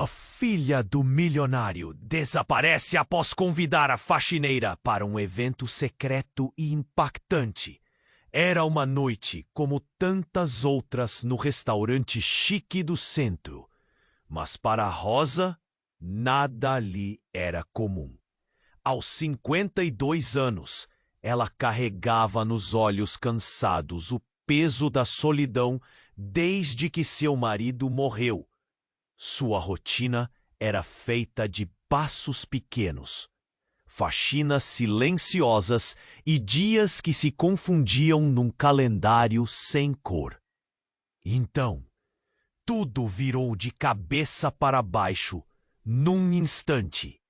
A filha do milionário desaparece após convidar a faxineira para um evento secreto e impactante. Era uma noite como tantas outras no restaurante chique do centro. Mas para Rosa, nada ali era comum. Aos 52 anos, ela carregava nos olhos cansados o peso da solidão desde que seu marido morreu. Sua rotina era feita de passos pequenos, faxinas silenciosas e dias que se confundiam num calendário sem cor. Então, tudo virou de cabeça para baixo, num instante.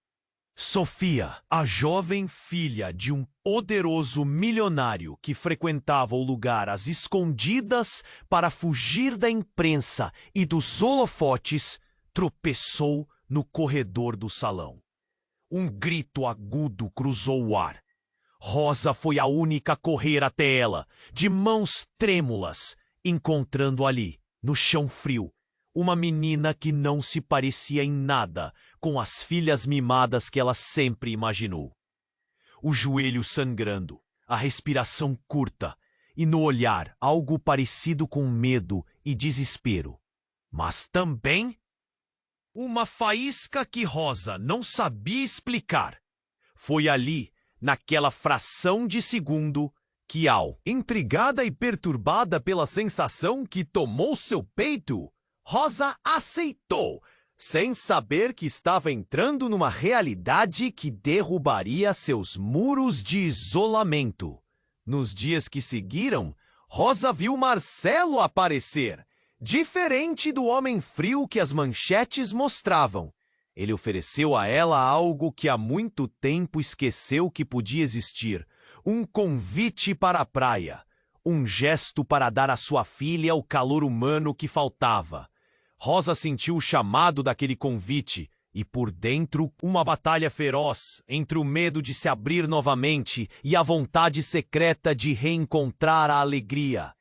Sofia, a jovem filha de um poderoso milionário que frequentava o lugar às escondidas para fugir da imprensa e dos holofotes, tropeçou no corredor do salão. Um grito agudo cruzou o ar. Rosa foi a única a correr até ela, de mãos trêmulas, encontrando ali, no chão frio, uma menina que não se parecia em nada com as filhas mimadas que ela sempre imaginou. O joelho sangrando, a respiração curta e no olhar algo parecido com medo e desespero. Mas também uma faísca que Rosa não sabia explicar. Foi ali, naquela fração de segundo, que intrigada e perturbada pela sensação que tomou seu peito, Rosa aceitou, sem saber que estava entrando numa realidade que derrubaria seus muros de isolamento. Nos dias que seguiram, Rosa viu Marcelo aparecer, diferente do homem frio que as manchetes mostravam. Ele ofereceu a ela algo que há muito tempo esqueceu que podia existir: um convite para a praia, um gesto para dar à sua filha o calor humano que faltava. Rosa sentiu o chamado daquele convite e por dentro uma batalha feroz entre o medo de se abrir novamente e a vontade secreta de reencontrar a alegria.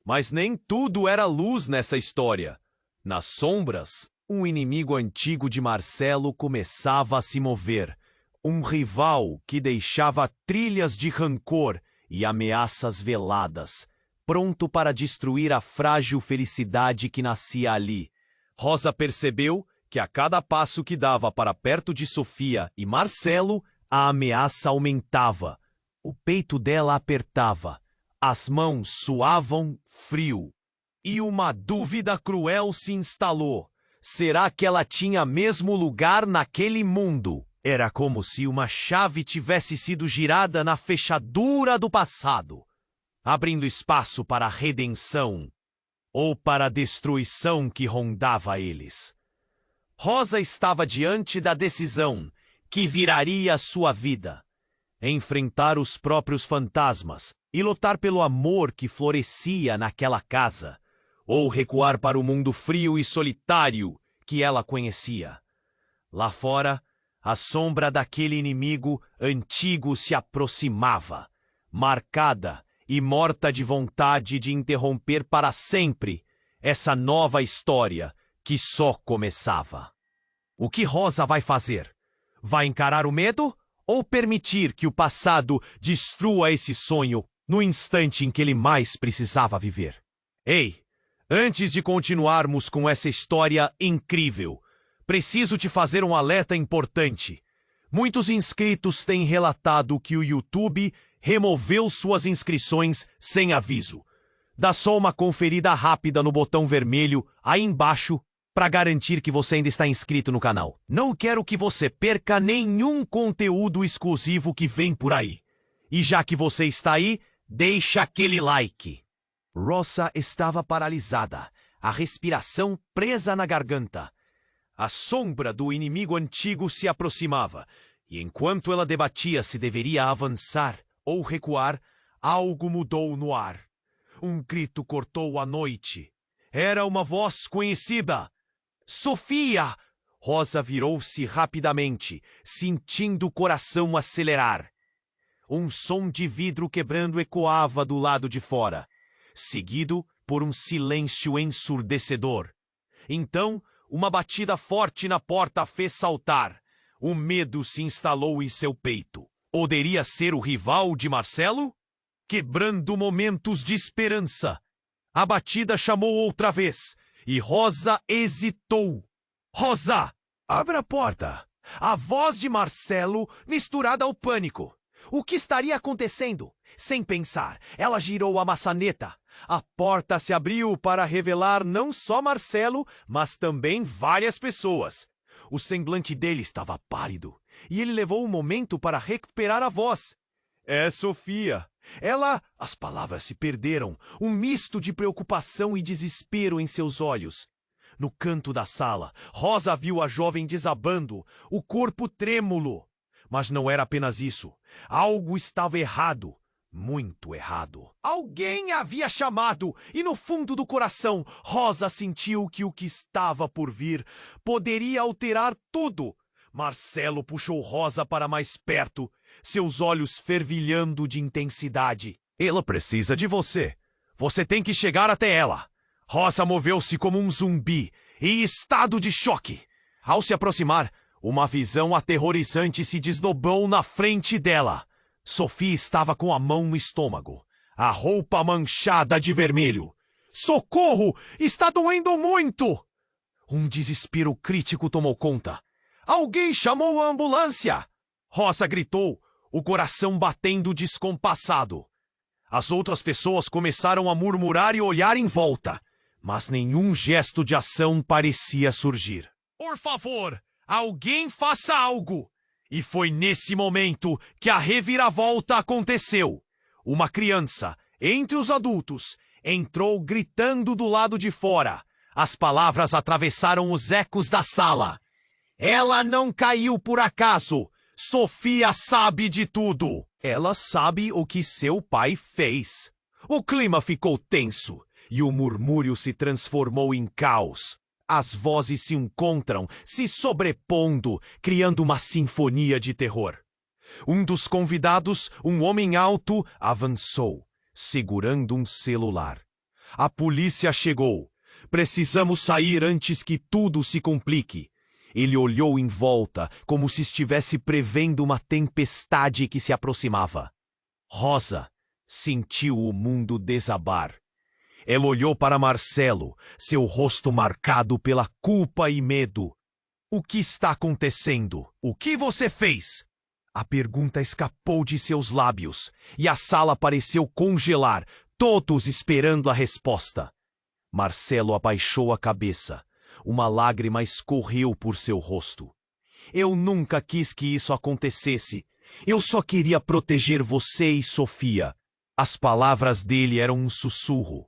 Mas nem tudo era luz nessa história. Nas sombras, um inimigo antigo de Marcelo começava a se mover. Um rival que deixava trilhas de rancor e ameaças veladas, pronto para destruir a frágil felicidade que nascia ali. Rosa percebeu que a cada passo que dava para perto de Sofia e Marcelo, a ameaça aumentava. O peito dela apertava, as mãos suavam frio. E uma dúvida cruel se instalou. Será que ela tinha mesmo lugar naquele mundo? Era como se uma chave tivesse sido girada na fechadura do passado, abrindo espaço para a redenção ou para a destruição que rondava eles. Rosa estava diante da decisão que viraria sua vida: enfrentar os próprios fantasmas e lutar pelo amor que florescia naquela casa, ou recuar para o mundo frio e solitário que ela conhecia. Lá fora, a sombra daquele inimigo antigo se aproximava, marcada e morta de vontade de interromper para sempre essa nova história que só começava. O que Rosa vai fazer? Vai encarar o medo ou permitir que o passado destrua esse sonho no instante em que ele mais precisava viver? Ei, antes de continuarmos com essa história incrível, preciso te fazer um alerta importante. Muitos inscritos têm relatado que o YouTube removeu suas inscrições sem aviso. Dá só uma conferida rápida no botão vermelho aí embaixo para garantir que você ainda está inscrito no canal. Não quero que você perca nenhum conteúdo exclusivo que vem por aí. E já que você está aí, deixa aquele like. Rosa estava paralisada, a respiração presa na garganta. A sombra do inimigo antigo se aproximava, e enquanto ela debatia se deveria avançar ou recuar, algo mudou no ar. Um grito cortou a noite. Era uma voz conhecida. Sofia! Rosa virou-se rapidamente, sentindo o coração acelerar. Um som de vidro quebrando ecoava do lado de fora, seguido por um silêncio ensurdecedor. Então, Uma batida forte na porta a fez saltar. O medo se instalou em seu peito. Poderia ser o rival de Marcelo? Quebrando momentos de esperança. A batida chamou outra vez, e Rosa hesitou. Rosa! Abra a porta! A voz de Marcelo misturada ao pânico. O que estaria acontecendo? Sem pensar, ela girou a maçaneta. A porta se abriu para revelar não só Marcelo, mas também várias pessoas. O semblante dele estava pálido, e ele levou um momento para recuperar a voz. É Sofia. As palavras se perderam, um misto de preocupação e desespero em seus olhos. No canto da sala, Rosa viu a jovem desabando, o corpo trêmulo. Mas não era apenas isso. Algo estava errado. Muito errado. Alguém a havia chamado, e no fundo do coração, Rosa sentiu que o que estava por vir poderia alterar tudo. Marcelo puxou Rosa para mais perto, seus olhos fervilhando de intensidade. Ela precisa de você. Você tem que chegar até ela. Rosa moveu-se como um zumbi, em estado de choque. Ao se aproximar, uma visão aterrorizante se desdobrou na frente dela. Sofia estava com a mão no estômago, a roupa manchada de vermelho. Socorro! Está doendo muito! Um desespero crítico tomou conta. Alguém chamou a ambulância! Rosa gritou, o coração batendo descompassado. As outras pessoas começaram a murmurar e olhar em volta, mas nenhum gesto de ação parecia surgir. Por favor, alguém faça algo! E foi nesse momento que a reviravolta aconteceu. Uma criança, entre os adultos, entrou gritando do lado de fora. As palavras atravessaram os ecos da sala. Ela não caiu por acaso. Sofia sabe de tudo. Ela sabe o que seu pai fez. O clima ficou tenso e o murmúrio se transformou em caos. As vozes se encontram, se sobrepondo, criando uma sinfonia de terror. Um dos convidados, um homem alto, avançou, segurando um celular. A polícia chegou. Precisamos sair antes que tudo se complique. Ele olhou em volta, como se estivesse prevendo uma tempestade que se aproximava. Rosa sentiu o mundo desabar. Ela olhou para Marcelo, seu rosto marcado pela culpa e medo. O que está acontecendo? O que você fez? A pergunta escapou de seus lábios, e a sala pareceu congelar, todos esperando a resposta. Marcelo abaixou a cabeça. Uma lágrima escorreu por seu rosto. Eu nunca quis que isso acontecesse. Eu só queria proteger você e Sofia. As palavras dele eram um sussurro,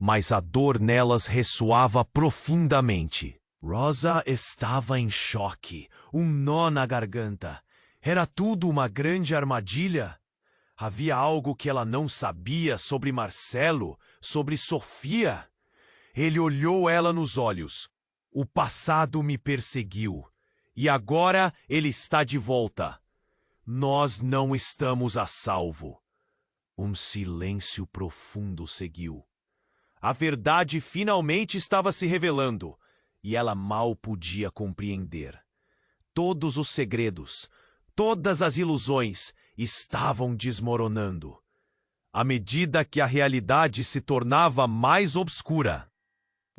mas a dor nelas ressoava profundamente. Rosa estava em choque, um nó na garganta. Era tudo uma grande armadilha? Havia algo que ela não sabia sobre Marcelo, sobre Sofia? Ele olhou ela nos olhos. O passado me perseguiu, e agora ele está de volta. Nós não estamos a salvo. Um silêncio profundo seguiu. A verdade finalmente estava se revelando, e ela mal podia compreender. Todos os segredos, todas as ilusões estavam desmoronando, à medida que a realidade se tornava mais obscura.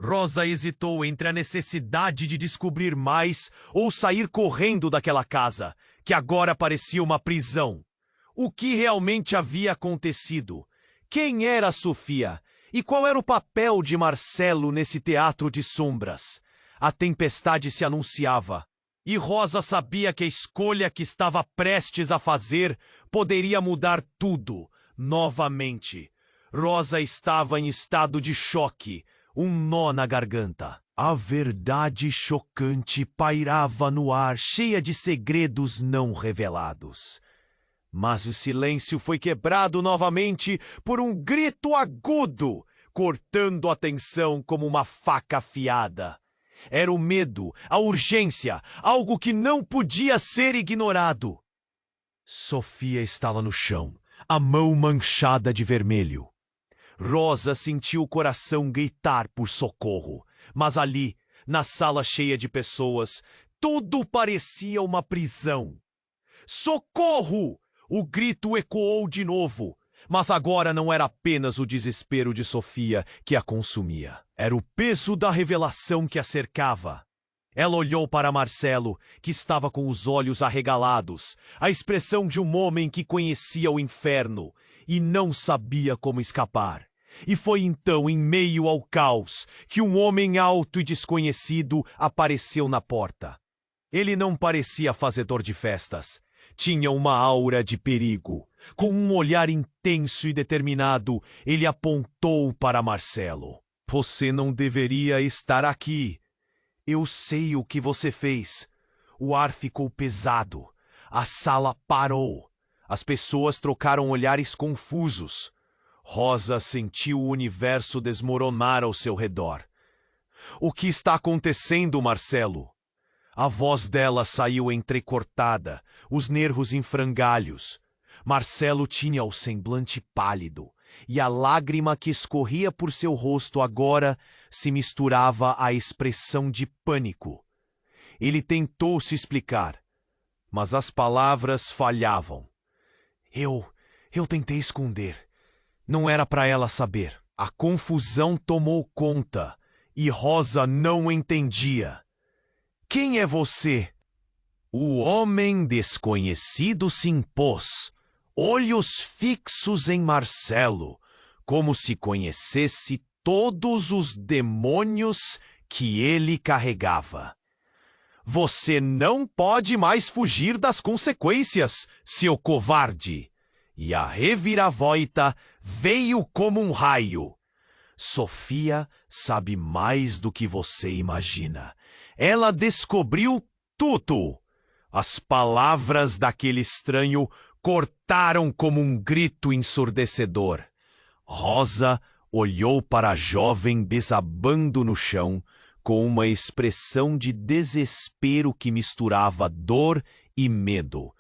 Rosa hesitou entre a necessidade de descobrir mais ou sair correndo daquela casa, que agora parecia uma prisão. O que realmente havia acontecido? Quem era Sofia? E qual era o papel de Marcelo nesse teatro de sombras? A tempestade se anunciava, e Rosa sabia que a escolha que estava prestes a fazer poderia mudar tudo, novamente. Rosa estava em estado de choque, um nó na garganta. A verdade chocante pairava no ar, cheia de segredos não revelados. Mas o silêncio foi quebrado novamente por um grito agudo, cortando a tensão como uma faca afiada. Era o medo, a urgência, algo que não podia ser ignorado. Sofia estava no chão, a mão manchada de vermelho. Rosa sentiu o coração gritar por socorro, mas ali, Na sala cheia de pessoas, tudo parecia uma prisão. Socorro! O grito ecoou de novo, mas agora não era apenas o desespero de Sofia que a consumia. Era o peso da revelação que a cercava. Ela olhou para Marcelo, que estava com os olhos arregalados, a expressão de um homem que conhecia o inferno e não sabia como escapar. E foi então, em meio ao caos, que um homem alto e desconhecido apareceu na porta. Ele não parecia fazedor de festas. Tinha uma aura de perigo. Com um olhar intenso e determinado, ele apontou para Marcelo. Você não deveria estar aqui. Eu sei o que você fez. O ar ficou pesado. A sala parou. As pessoas trocaram olhares confusos. Rosa sentiu o universo desmoronar ao seu redor. O que está acontecendo, Marcelo? A voz dela saiu entrecortada, os nervos em frangalhos. Marcelo tinha o semblante pálido, e a lágrima que escorria por seu rosto agora se misturava à expressão de pânico. Ele tentou se explicar, mas as palavras falhavam. Eu tentei esconder. Não era para ela saber. A confusão tomou conta, e Rosa não entendia. Quem é você? O homem desconhecido se impôs, olhos fixos em Marcelo, como se conhecesse todos os demônios que ele carregava. Você não pode mais fugir das consequências, seu covarde! E a reviravolta veio como um raio. Sofia sabe mais do que você imagina. Ela descobriu tudo. As palavras daquele estranho cortaram como um grito ensurdecedor. Rosa olhou para a jovem desabando no chão com uma expressão de desespero que misturava dor e medo.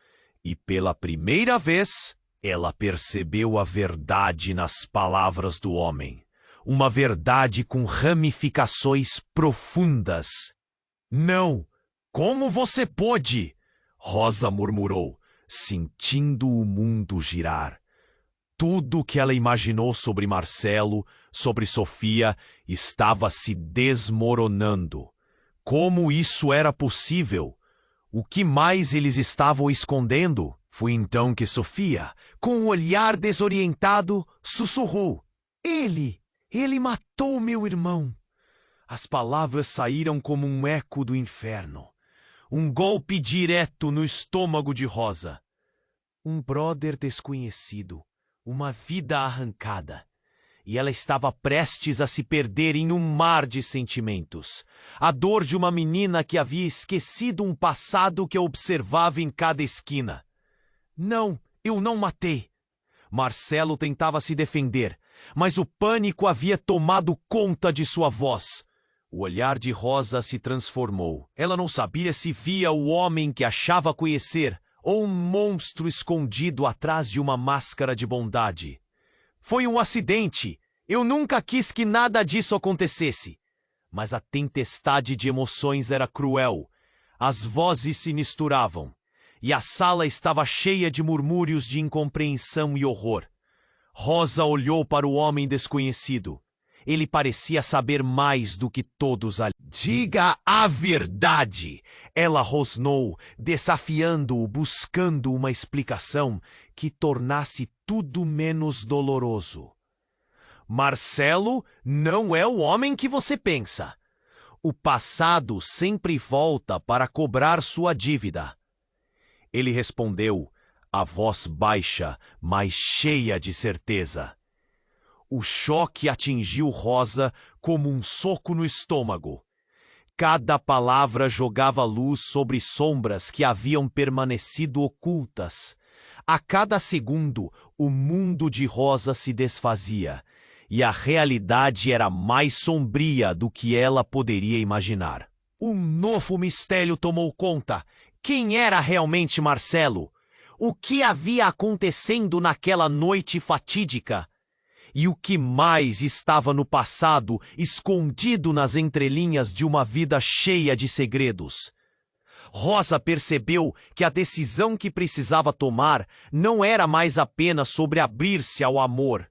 E pela primeira vez, ela percebeu a verdade nas palavras do homem. Uma verdade com ramificações profundas. Não! Como você pôde? Rosa murmurou, sentindo o mundo girar. Tudo o que ela imaginou sobre Marcelo, sobre Sofia, estava se desmoronando. Como isso era possível? O que mais eles estavam escondendo? Foi então que Sofia, com um olhar desorientado, sussurrou. Ele matou meu irmão. As palavras saíram como um eco do inferno. Um golpe direto no estômago de Rosa. Um brother desconhecido. Uma vida arrancada. E ela estava prestes a se perder em um mar de sentimentos. A dor de uma menina que havia esquecido um passado que a observava em cada esquina. Não, eu não matei. Marcelo tentava se defender, mas o pânico havia tomado conta de sua voz. O olhar de Rosa se transformou. Ela não sabia se via o homem que achava conhecer ou um monstro escondido atrás de uma máscara de bondade. Foi um acidente. Eu nunca quis que nada disso acontecesse. Mas a tempestade de emoções era cruel. As vozes se misturavam. E a sala estava cheia de murmúrios de incompreensão e horror. Rosa olhou para o homem desconhecido. Ele parecia saber mais do que todos ali. Diga a verdade! Ela rosnou, desafiando-o, buscando uma explicação que tornasse tudo menos doloroso. Marcelo não é o homem que você pensa. O passado sempre volta para cobrar sua dívida. Ele respondeu, a voz baixa, mas cheia de certeza. O choque atingiu Rosa como um soco no estômago. Cada palavra jogava luz sobre sombras que haviam permanecido ocultas. A cada segundo, o mundo de Rosa se desfazia, e a realidade era mais sombria do que ela poderia imaginar. Um novo mistério tomou conta. Quem era realmente Marcelo? O que havia acontecendo naquela noite fatídica? e o que mais estava no passado, escondido nas entrelinhas de uma vida cheia de segredos. Rosa percebeu que a decisão que precisava tomar não era mais apenas sobre abrir-se ao amor.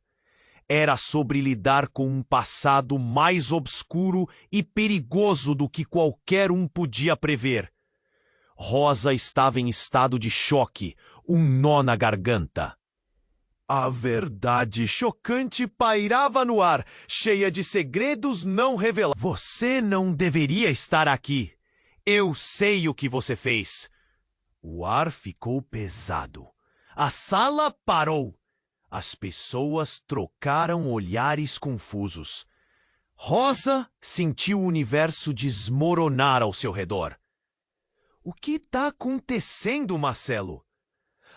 Era sobre lidar com um passado mais obscuro e perigoso do que qualquer um podia prever. Rosa estava em estado de choque, um nó na garganta. A verdade chocante pairava no ar, cheia de segredos não revelados. Você não deveria estar aqui. Eu sei o que você fez. O ar ficou pesado. A sala parou. As pessoas trocaram olhares confusos. Rosa sentiu o universo desmoronar ao seu redor. O que está acontecendo, Marcelo?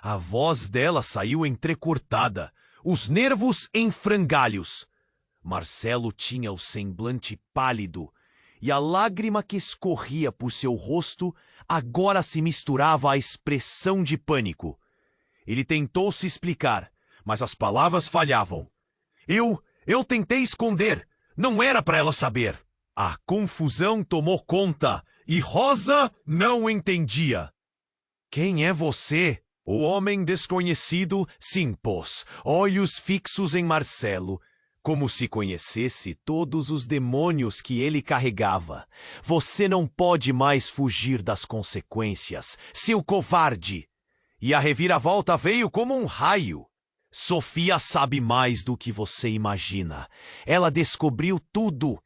A voz dela saiu entrecortada, os nervos em frangalhos. Marcelo tinha o semblante pálido, e a lágrima que escorria por seu rosto agora se misturava à expressão de pânico. Ele tentou se explicar, mas as palavras falhavam. Eu tentei esconder. Não era para ela saber. A confusão tomou conta e Rosa não entendia. Quem é você? O homem desconhecido se impôs, olhos fixos em Marcelo, como se conhecesse todos os demônios que ele carregava. Você não pode mais fugir das consequências, seu covarde! E a reviravolta veio como um raio. Sofia sabe mais do que você imagina. Ela descobriu tudo.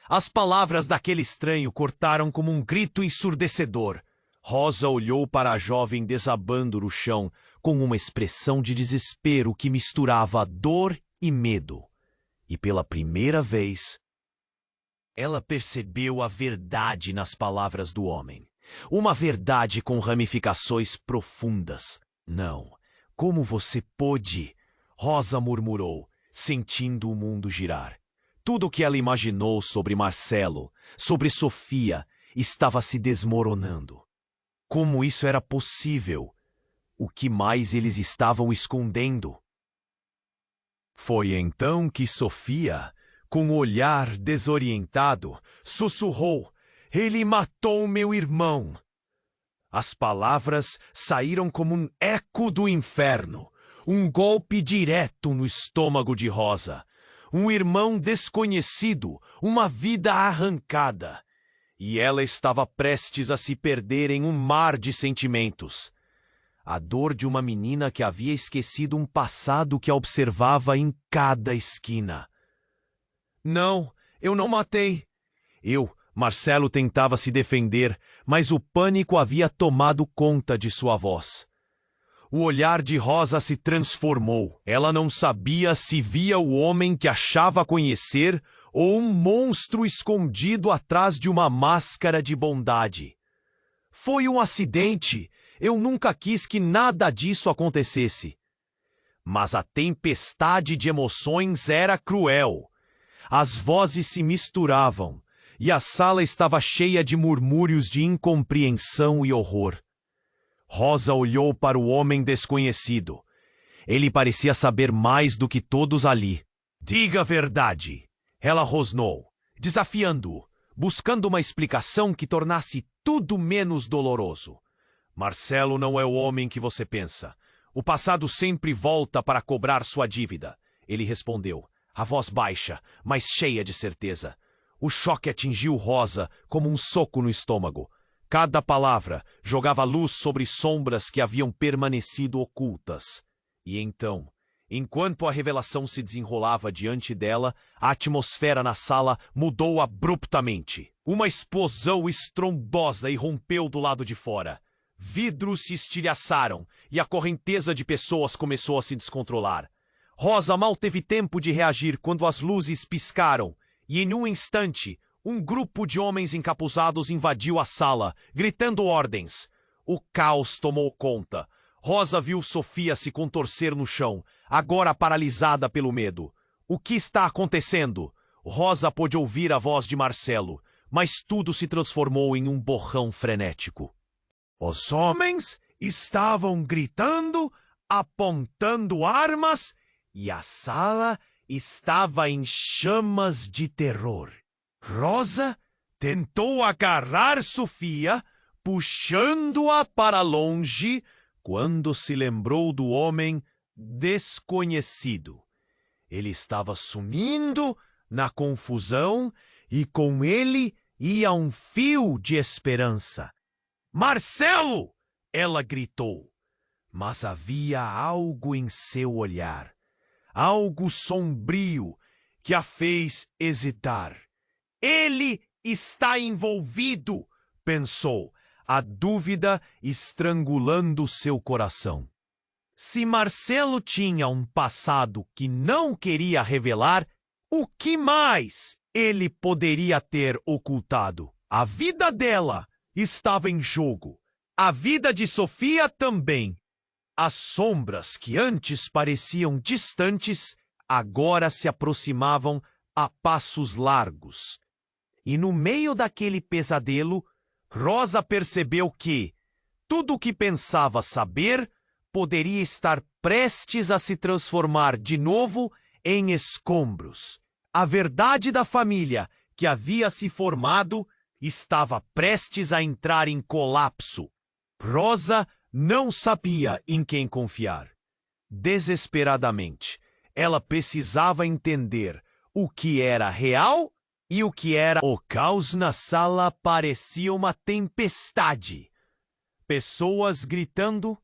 As palavras daquele estranho cortaram como um grito ensurdecedor. Rosa olhou para a jovem desabando no chão com uma expressão de desespero que misturava dor e medo. E pela primeira vez, ela percebeu a verdade nas palavras do homem. Uma verdade com ramificações profundas. Não, como você pôde? Rosa murmurou, sentindo o mundo girar. Tudo o que ela imaginou sobre Marcelo, sobre Sofia, estava se desmoronando. Como isso era possível? O que mais eles estavam escondendo? Foi então que Sofia, com o olhar desorientado, sussurrou: "Ele matou meu irmão." As palavras saíram como um eco do inferno, um golpe direto no estômago de Rosa. Um irmão desconhecido, uma vida arrancada. E ela estava prestes a se perder em um mar de sentimentos. A dor de uma menina que havia esquecido um passado que a observava em cada esquina. Não, eu não matei. Marcelo tentava se defender, mas o pânico havia tomado conta de sua voz. O olhar de Rosa se transformou. Ela não sabia se via o homem que achava conhecer ou um monstro escondido atrás de uma máscara de bondade. Foi um acidente. Eu nunca quis que nada disso acontecesse. Mas a tempestade de emoções era cruel. As vozes se misturavam, e a sala estava cheia de murmúrios de incompreensão e horror. Rosa olhou para o homem desconhecido. Ele parecia saber mais do que todos ali. "Diga a verdade." Ela rosnou, desafiando-o, buscando uma explicação que tornasse tudo menos doloroso. "Marcelo não é o homem que você pensa. O passado sempre volta para cobrar sua dívida." Ele respondeu, a voz baixa, mas cheia de certeza. O choque atingiu Rosa como um soco no estômago. Cada palavra jogava luz sobre sombras que haviam permanecido ocultas. E então, enquanto a revelação se desenrolava diante dela, a atmosfera na sala mudou abruptamente. Uma explosão estrondosa irrompeu do lado de fora. Vidros se estilhaçaram e a correnteza de pessoas começou a se descontrolar. Rosa mal teve tempo de reagir quando as luzes piscaram e, em um instante, um grupo de homens encapuzados invadiu a sala, gritando ordens. O caos tomou conta. Rosa viu Sofia se contorcer no chão, agora paralisada pelo medo. O que está acontecendo? Rosa pôde ouvir a voz de Marcelo, mas tudo se transformou em um borrão frenético. Os homens estavam gritando, apontando armas, e a sala estava em chamas de terror. Rosa tentou agarrar Sofia, puxando-a para longe, quando se lembrou do homem desconhecido. Ele estava sumindo na confusão e com ele ia um fio de esperança. Marcelo! Ela gritou. Mas havia algo em seu olhar, algo sombrio que a fez hesitar. Ele está envolvido, pensou, a dúvida estrangulando seu coração. Se Marcelo tinha um passado que não queria revelar, o que mais ele poderia ter ocultado? A vida dela estava em jogo. A vida de Sofia também. As sombras que antes pareciam distantes, agora se aproximavam a passos largos. E no meio daquele pesadelo, Rosa percebeu que tudo o que pensava saber poderia estar prestes a se transformar de novo em escombros. A verdade da família que havia se formado estava prestes a entrar em colapso. Rosa não sabia em quem confiar. Desesperadamente, ela precisava entender o que era real e o que era. O caos na sala parecia uma tempestade. Pessoas gritando,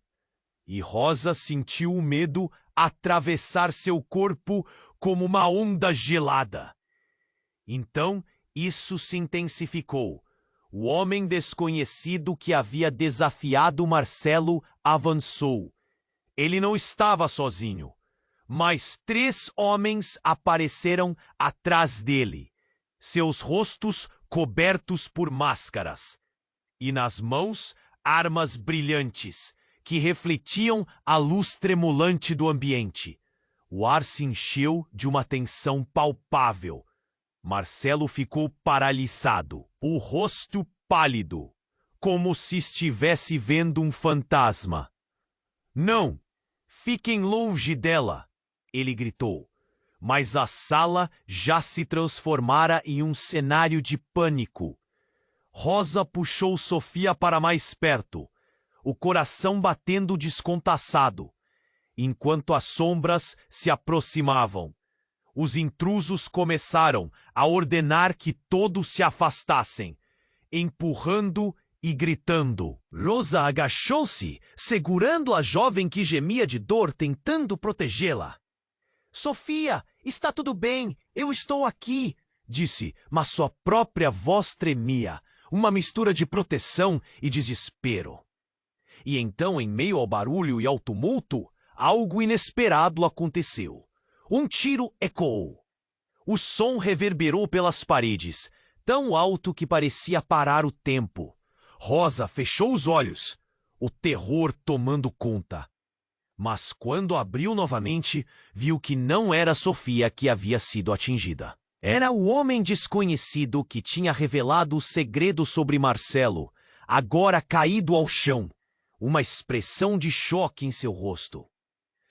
e Rosa sentiu o medo atravessar seu corpo como uma onda gelada. Então, isso se intensificou. O homem desconhecido que havia desafiado Marcelo avançou. Ele não estava sozinho, mas 3 homens apareceram atrás dele, seus rostos cobertos por máscaras, e nas mãos armas brilhantes que refletiam a luz tremulante do ambiente. O ar se encheu de uma tensão palpável. Marcelo ficou paralisado, o rosto pálido, como se estivesse vendo um fantasma. Não! Fiquem longe dela! Ele gritou. Mas a sala já se transformara em um cenário de pânico. Rosa puxou Sofia para mais perto, o coração batendo descompassado, enquanto as sombras se aproximavam. Os intrusos começaram a ordenar que todos se afastassem, empurrando e gritando. Rosa agachou-se, segurando a jovem que gemia de dor, tentando protegê-la. Sofia, está tudo bem, eu estou aqui, disse, mas sua própria voz tremia, uma mistura de proteção e desespero. E então, em meio ao barulho e ao tumulto, algo inesperado aconteceu. Um tiro ecoou. O som reverberou pelas paredes, tão alto que parecia parar o tempo. Rosa fechou os olhos, o terror tomando conta. Mas quando abriu novamente, viu que não era Sofia que havia sido atingida. Era o homem desconhecido que tinha revelado o segredo sobre Marcelo, agora caído ao chão, uma expressão de choque em seu rosto.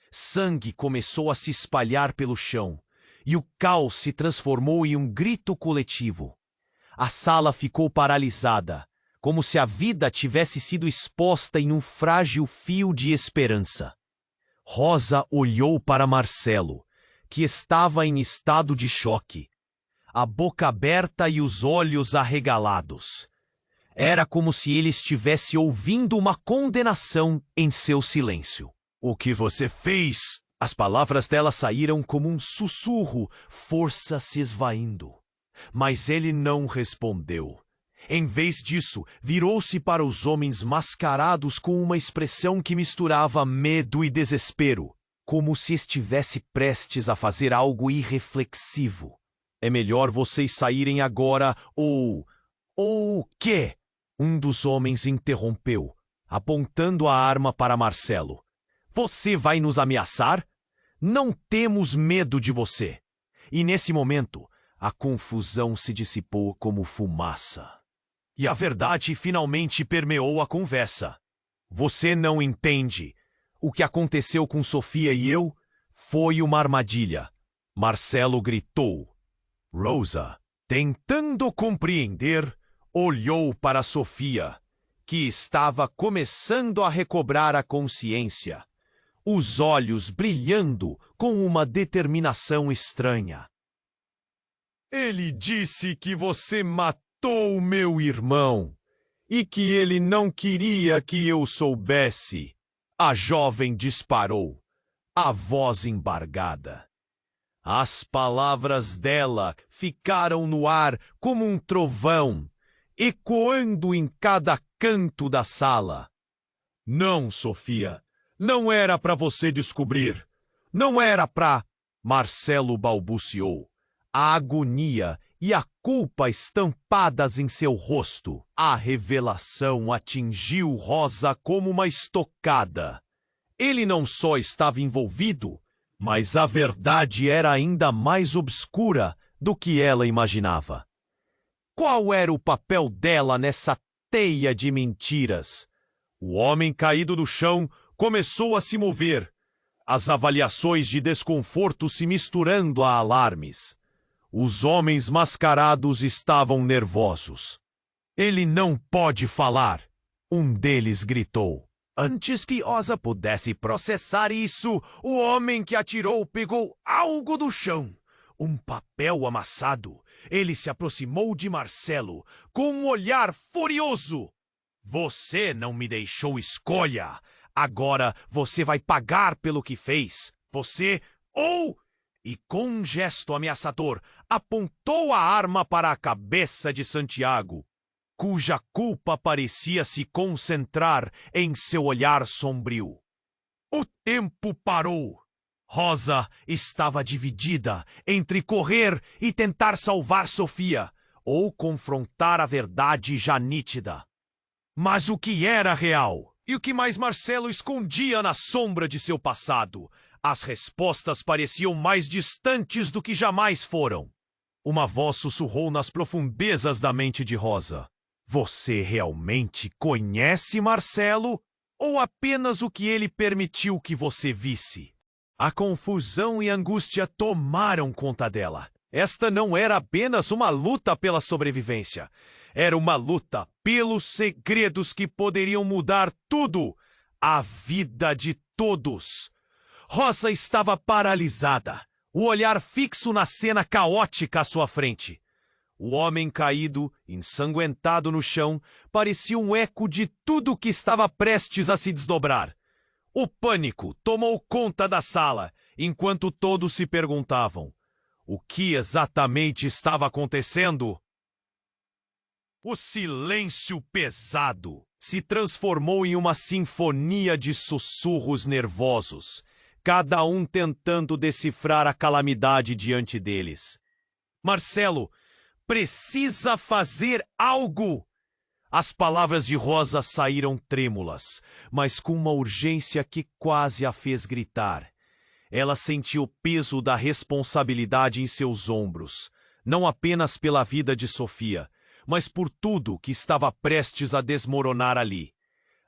Sangue começou a se espalhar pelo chão, e o caos se transformou em um grito coletivo. A sala ficou paralisada, como se a vida tivesse sido exposta em um frágil fio de esperança. Rosa olhou para Marcelo, que estava em estado de choque, a boca aberta e os olhos arregalados. Era como se ele estivesse ouvindo uma condenação em seu silêncio. O que você fez? As palavras dela saíram como um sussurro, força se esvaindo. Mas ele não respondeu. Em vez disso, virou-se para os homens mascarados com uma expressão que misturava medo e desespero, como se estivesse prestes a fazer algo irreflexivo. É melhor vocês saírem agora ou o quê? Um dos homens interrompeu, apontando a arma para Marcelo. Você vai nos ameaçar? Não temos medo de você. E nesse momento, a confusão se dissipou como fumaça. E a verdade finalmente permeou a conversa. Você não entende. O que aconteceu com Sofia e eu foi uma armadilha. Marcelo gritou. Rosa, tentando compreender, olhou para Sofia, que estava começando a recobrar a consciência, os olhos brilhando com uma determinação estranha. Ele disse que você matou meu irmão e que ele não queria que eu soubesse. A jovem disparou, a voz embargada. As palavras dela ficaram no ar como um trovão, ecoando em cada canto da sala. Não, Sofia, não era para você descobrir. Não era pra... Marcelo balbuciou. A agonia e a culpa estampadas em seu rosto. A revelação atingiu Rosa como uma estocada. Ele não só estava envolvido, mas a verdade era ainda mais obscura do que ela imaginava. Qual era o papel dela nessa teia de mentiras? O homem caído no chão começou a se mover, as avaliações de desconforto se misturando a alarmes. Os homens mascarados estavam nervosos. Ele não pode falar, um deles gritou. Antes que Rosa pudesse processar isso, o homem que atirou pegou algo do chão. Um papel amassado. Ele se aproximou de Marcelo com um olhar furioso. Você não me deixou escolha. Agora você vai pagar pelo que fez. Você ou... E com um gesto ameaçador, apontou a arma para a cabeça de Santiago, cuja culpa parecia se concentrar em seu olhar sombrio. O tempo parou. Rosa estava dividida entre correr e tentar salvar Sofia, ou confrontar a verdade já nítida. Mas o que era real? E o que mais Marcelo escondia na sombra de seu passado? As respostas pareciam mais distantes do que jamais foram. Uma voz sussurrou nas profundezas da mente de Rosa. Você realmente conhece Marcelo? Ou apenas o que ele permitiu que você visse? A confusão e angústia tomaram conta dela. Esta não era apenas uma luta pela sobrevivência. Era uma luta pelos segredos que poderiam mudar tudo. A vida de todos. Rosa estava paralisada, o olhar fixo na cena caótica à sua frente. O homem caído, ensanguentado no chão, parecia um eco de tudo que estava prestes a se desdobrar. O pânico tomou conta da sala, enquanto todos se perguntavam: o que exatamente estava acontecendo? O silêncio pesado se transformou em uma sinfonia de sussurros nervosos, cada um tentando decifrar a calamidade diante deles. Marcelo precisa fazer algo! As palavras de Rosa saíram trêmulas, mas com uma urgência que quase a fez gritar. Ela sentiu o peso da responsabilidade em seus ombros, não apenas pela vida de Sofia, mas por tudo que estava prestes a desmoronar ali.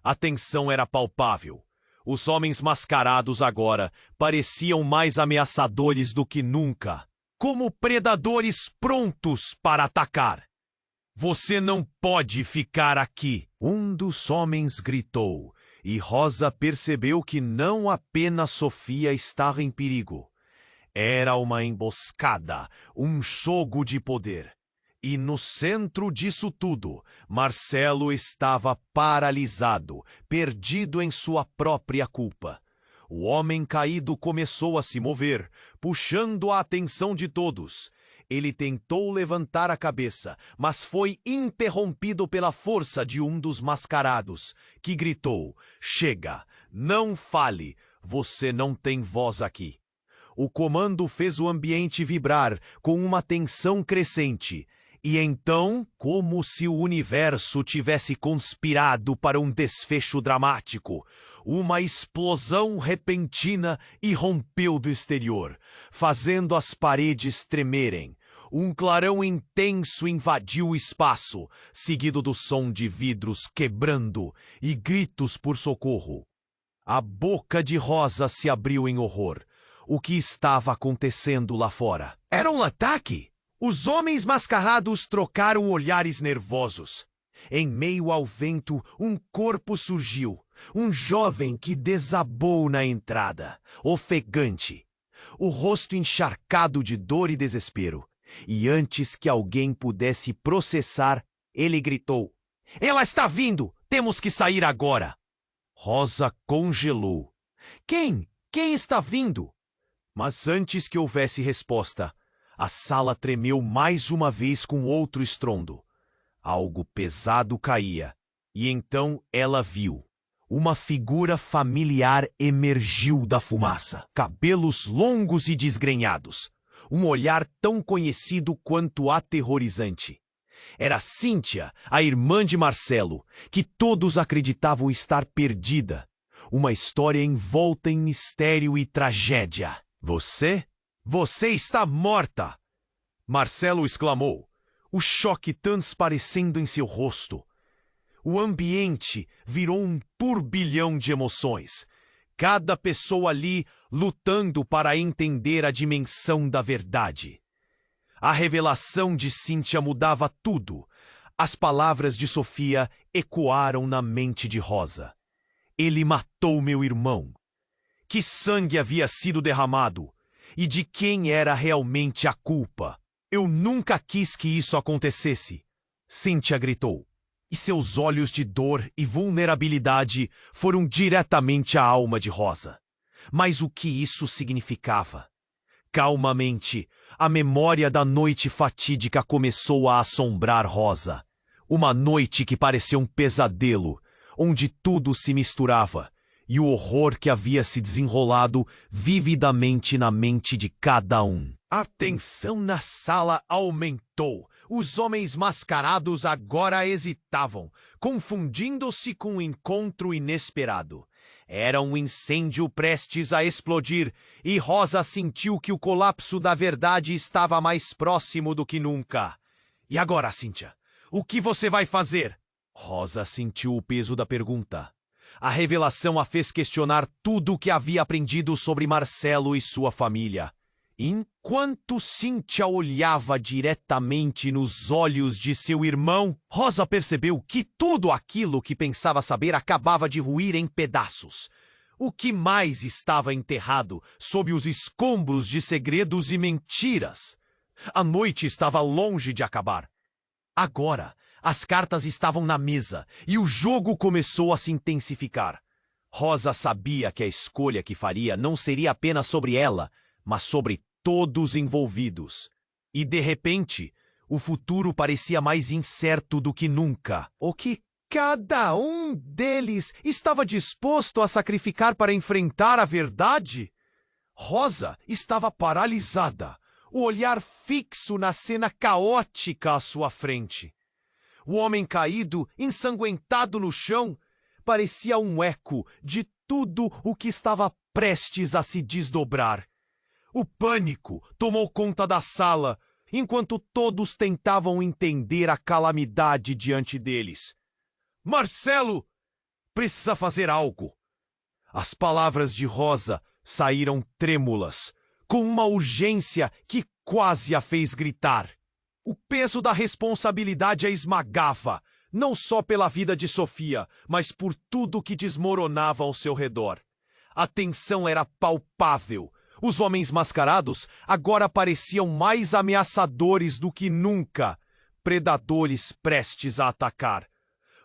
A tensão era palpável. Os homens mascarados agora pareciam mais ameaçadores do que nunca, como predadores prontos para atacar. Você não pode ficar aqui, um dos homens gritou, e Rosa percebeu que não apenas Sofia estava em perigo. Era uma emboscada, um jogo de poder. E no centro disso tudo, Marcelo estava paralisado, perdido em sua própria culpa. O homem caído começou a se mover, puxando a atenção de todos. Ele tentou levantar a cabeça, mas foi interrompido pela força de um dos mascarados, que gritou: chega, não fale, você não tem voz aqui. O comando fez o ambiente vibrar com uma tensão crescente. E então, como se o universo tivesse conspirado para um desfecho dramático, uma explosão repentina irrompeu do exterior, fazendo as paredes tremerem. Um clarão intenso invadiu o espaço, seguido do som de vidros quebrando e gritos por socorro. A boca de Rosa se abriu em horror. o que estava acontecendo lá fora. Era um ataque! Os homens mascarados trocaram olhares nervosos. Em meio ao vento, um corpo surgiu. Um jovem que desabou na entrada, ofegante, o rosto encharcado de dor e desespero. E antes que alguém pudesse processar, ele gritou: "Ela está vindo! Temos que sair agora!" Rosa congelou. Quem? Quem está vindo? Mas antes que houvesse resposta, a sala tremeu mais uma vez com outro estrondo. Algo pesado caía, e então ela viu. Uma figura familiar emergiu da fumaça. Cabelos longos e desgrenhados. Um olhar tão conhecido quanto aterrorizante. Era Cíntia, a irmã de Marcelo, que todos acreditavam estar perdida. Uma história envolta em mistério e tragédia. Você? Você está morta! Marcelo exclamou, o choque transparecendo em seu rosto. O ambiente virou um turbilhão de emoções. Cada pessoa ali lutando para entender a dimensão da verdade. A revelação de Cíntia mudava tudo. As palavras de Sofia ecoaram na mente de Rosa. Ele matou meu irmão. Que sangue havia sido derramado? E de quem era realmente a culpa? Eu nunca quis que isso acontecesse, Cíntia gritou. E seus olhos de dor e vulnerabilidade foram diretamente à alma de Rosa. Mas o que isso significava? Calmamente, a memória da noite fatídica começou a assombrar Rosa. Uma noite que parecia um pesadelo, onde tudo se misturava, e o horror que havia se desenrolado vividamente na mente de cada um. A tensão na sala aumentou. Os homens mascarados agora hesitavam, confundindo-se com um encontro inesperado. Era um incêndio prestes a explodir, e Rosa sentiu que o colapso da verdade estava mais próximo do que nunca. E agora, Cíntia? O que você vai fazer? Rosa sentiu o peso da pergunta. A revelação a fez questionar tudo o que havia aprendido sobre Marcelo e sua família. Enquanto Cíntia olhava diretamente nos olhos de seu irmão, Rosa percebeu que tudo aquilo que pensava saber acabava de ruir em pedaços. O que mais estava enterrado sob os escombros de segredos e mentiras? A noite estava longe de acabar. Agora, as cartas estavam na mesa e o jogo começou a se intensificar. Rosa sabia que a escolha que faria não seria apenas sobre ela, mas sobre todos envolvidos. E, de repente, o futuro parecia mais incerto do que nunca. O que cada um deles estava disposto a sacrificar para enfrentar a verdade? Rosa estava paralisada, o olhar fixo na cena caótica à sua frente. O homem caído, ensanguentado no chão, parecia um eco de tudo o que estava prestes a se desdobrar. O pânico tomou conta da sala, enquanto todos tentavam entender a calamidade diante deles. Marcelo! Precisa fazer algo! As palavras de Rosa saíram trêmulas, com uma urgência que quase a fez gritar. O peso da responsabilidade a esmagava, não só pela vida de Sofia, mas por tudo que desmoronava ao seu redor. A tensão era palpável. Os homens mascarados agora pareciam mais ameaçadores do que nunca, predadores prestes a atacar.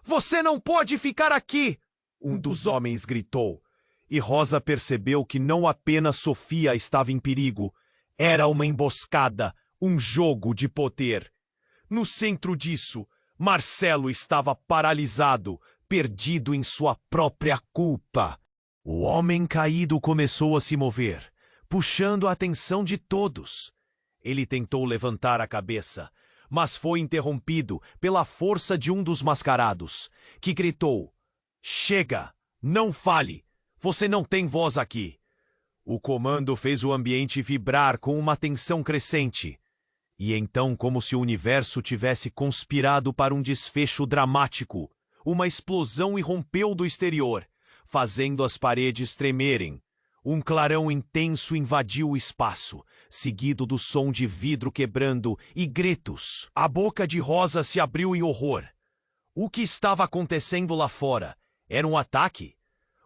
"Você não pode ficar aqui!" um dos homens gritou. E Rosa percebeu que não apenas Sofia estava em perigo. Era uma emboscada, um jogo de poder. No centro disso, Marcelo estava paralisado, perdido em sua própria culpa. O homem caído começou a se mover, puxando a atenção de todos. Ele tentou levantar a cabeça, mas foi interrompido pela força de um dos mascarados, que gritou: "Chega! Não fale! Você não tem voz aqui!" O comando fez o ambiente vibrar com uma tensão crescente. E então, como se o universo tivesse conspirado para um desfecho dramático, uma explosão irrompeu do exterior, fazendo as paredes tremerem. Um clarão intenso invadiu o espaço, seguido do som de vidro quebrando e gritos. A boca de Rosa se abriu em horror. O que estava acontecendo lá fora? Era um ataque?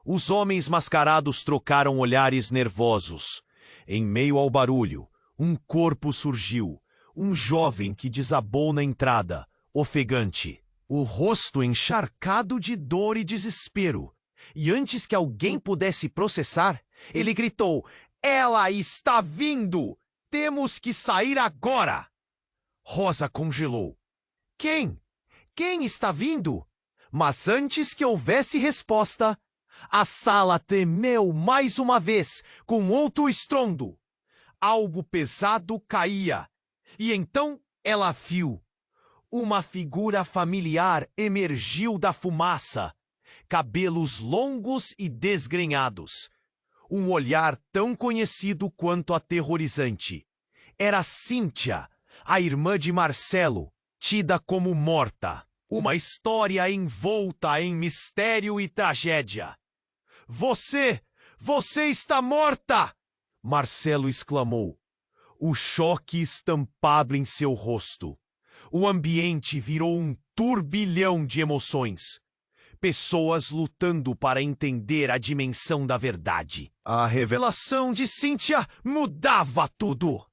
Os homens mascarados trocaram olhares nervosos. Em meio ao barulho, um corpo surgiu. Um jovem que desabou na entrada, ofegante. O rosto encharcado de dor e desespero. E antes que alguém pudesse processar, ele gritou: "Ela está vindo! Temos que sair agora!" Rosa congelou. Quem? Quem está vindo? Mas antes que houvesse resposta, a sala tremeu mais uma vez, com outro estrondo. Algo pesado caía, e então ela viu. Uma figura familiar emergiu da fumaça, cabelos longos e desgrenhados. Um olhar tão conhecido quanto aterrorizante. Era Cíntia, a irmã de Marcelo, tida como morta. Uma história envolta em mistério e tragédia. Você está morta! Marcelo exclamou, o choque estampado em seu rosto. O ambiente virou um turbilhão de emoções. Pessoas lutando para entender a dimensão da verdade. A revelação de Cíntia mudava tudo.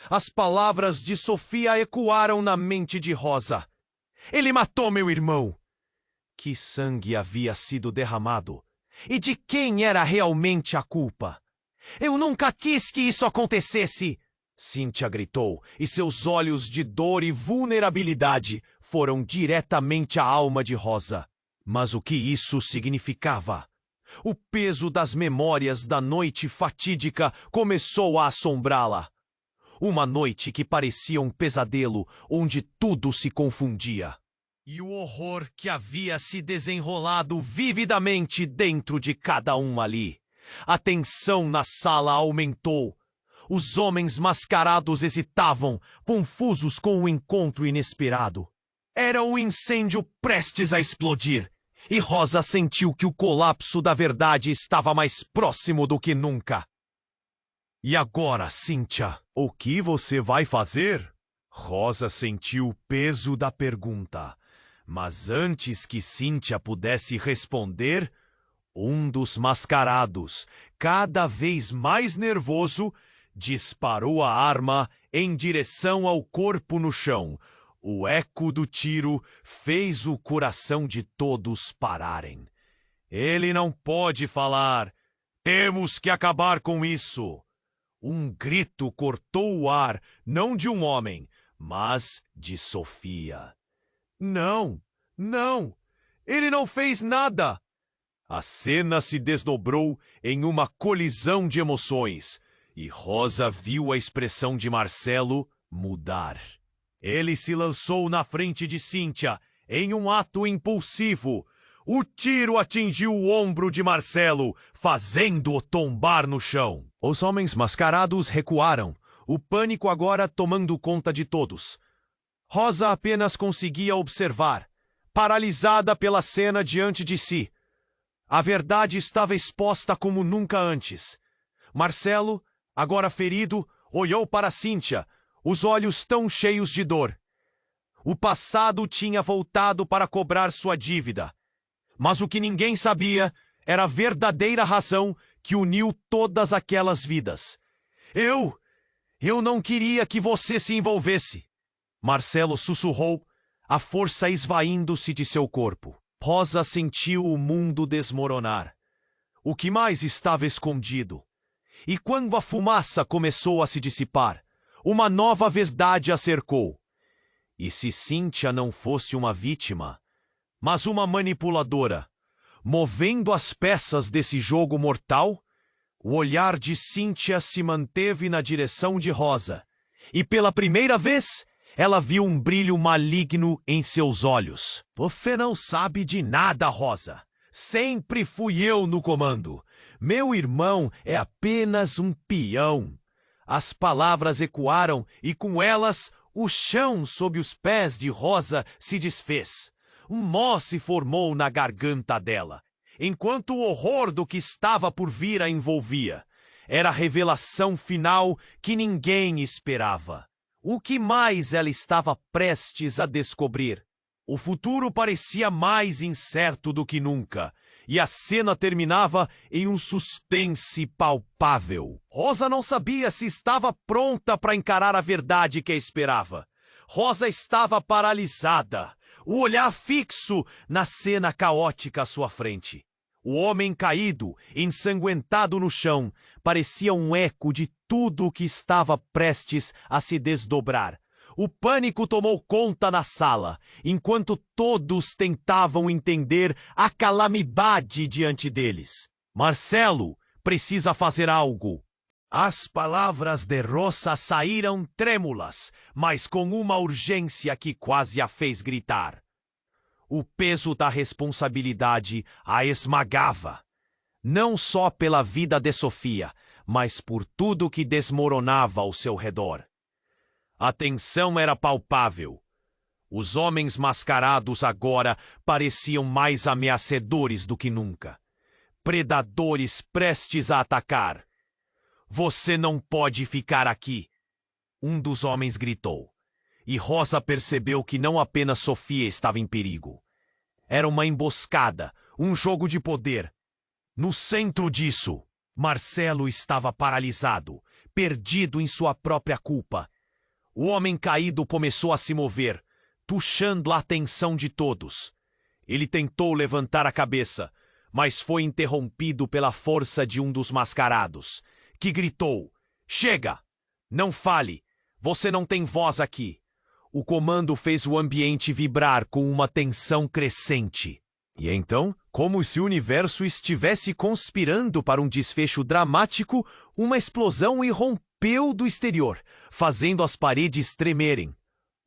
As palavras de Sofia ecoaram na mente de Rosa. Ele matou meu irmão. Que sangue havia sido derramado? E de quem era realmente a culpa? Eu nunca quis que isso acontecesse! Cíntia gritou, e seus olhos de dor e vulnerabilidade foram diretamente à alma de Rosa. Mas o que isso significava? O peso das memórias da noite fatídica começou a assombrá-la. Uma noite que parecia um pesadelo onde tudo se confundia. E o horror que havia se desenrolado vividamente dentro de cada um ali. A tensão na sala aumentou. Os homens mascarados hesitavam, confusos com o encontro inesperado. Era um incêndio prestes a explodir, e Rosa sentiu que o colapso da verdade estava mais próximo do que nunca. E agora, Cíntia, o que você vai fazer? Rosa sentiu o peso da pergunta, mas antes que Cíntia pudesse responder, um dos mascarados, cada vez mais nervoso, disparou a arma em direção ao corpo no chão. O eco do tiro fez o coração de todos pararem. Ele não pode falar. Temos que acabar com isso. Um grito cortou o ar, não de um homem, mas de Sofia. Não, não, ele não fez nada. A cena se desdobrou em uma colisão de emoções. E Rosa viu a expressão de Marcelo mudar. Ele se lançou na frente de Cíntia, em um ato impulsivo. O tiro atingiu o ombro de Marcelo, fazendo-o tombar no chão. Os homens mascarados recuaram, o pânico agora tomando conta de todos. Rosa apenas conseguia observar, paralisada pela cena diante de si. A verdade estava exposta como nunca antes. Marcelo, agora ferido, olhou para Cíntia, os olhos tão cheios de dor. O passado tinha voltado para cobrar sua dívida. Mas o que ninguém sabia era a verdadeira razão que uniu todas aquelas vidas. Eu não queria que você se envolvesse. Marcelo sussurrou, a força esvaindo-se de seu corpo. Rosa sentiu o mundo desmoronar. O que mais estava escondido? E quando a fumaça começou a se dissipar, uma nova verdade a cercou. E se Cíntia não fosse uma vítima, mas uma manipuladora, movendo as peças desse jogo mortal, o olhar de Cíntia se manteve na direção de Rosa, e pela primeira vez, ela viu um brilho maligno em seus olhos. Você não sabe de nada, Rosa. Sempre fui eu no comando. Meu irmão é apenas um peão. As palavras ecoaram e com elas o chão sob os pés de Rosa se desfez. Um nó se formou na garganta dela, enquanto o horror do que estava por vir a envolvia. Era a revelação final que ninguém esperava. O que mais ela estava prestes a descobrir? O futuro parecia mais incerto do que nunca, e a cena terminava em um suspense palpável. Rosa não sabia se estava pronta para encarar a verdade que a esperava. Rosa estava paralisada, o olhar fixo na cena caótica à sua frente. O homem caído, ensanguentado no chão, parecia um eco de tudo o que estava prestes a se desdobrar. O pânico tomou conta na sala, enquanto todos tentavam entender a calamidade diante deles. Marcelo precisa fazer algo. As palavras de Rosa saíram trêmulas, mas com uma urgência que quase a fez gritar. O peso da responsabilidade a esmagava, não só pela vida de Sofia, mas por tudo que desmoronava ao seu redor. A tensão era palpável. Os homens mascarados agora pareciam mais ameaçadores do que nunca. Predadores prestes a atacar. "Você não pode ficar aqui", um dos homens gritou. E Rosa percebeu que não apenas Sofia estava em perigo. Era uma emboscada, um jogo de poder. No centro disso, Marcelo estava paralisado, perdido em sua própria culpa. O homem caído começou a se mover, puxando a atenção de todos. Ele tentou levantar a cabeça, mas foi interrompido pela força de um dos mascarados, que gritou: "Chega! Não fale! Você não tem voz aqui!" O comando fez o ambiente vibrar com uma tensão crescente. E então, como se o universo estivesse conspirando para um desfecho dramático, uma explosão irrompeu do exterior, fazendo as paredes tremerem.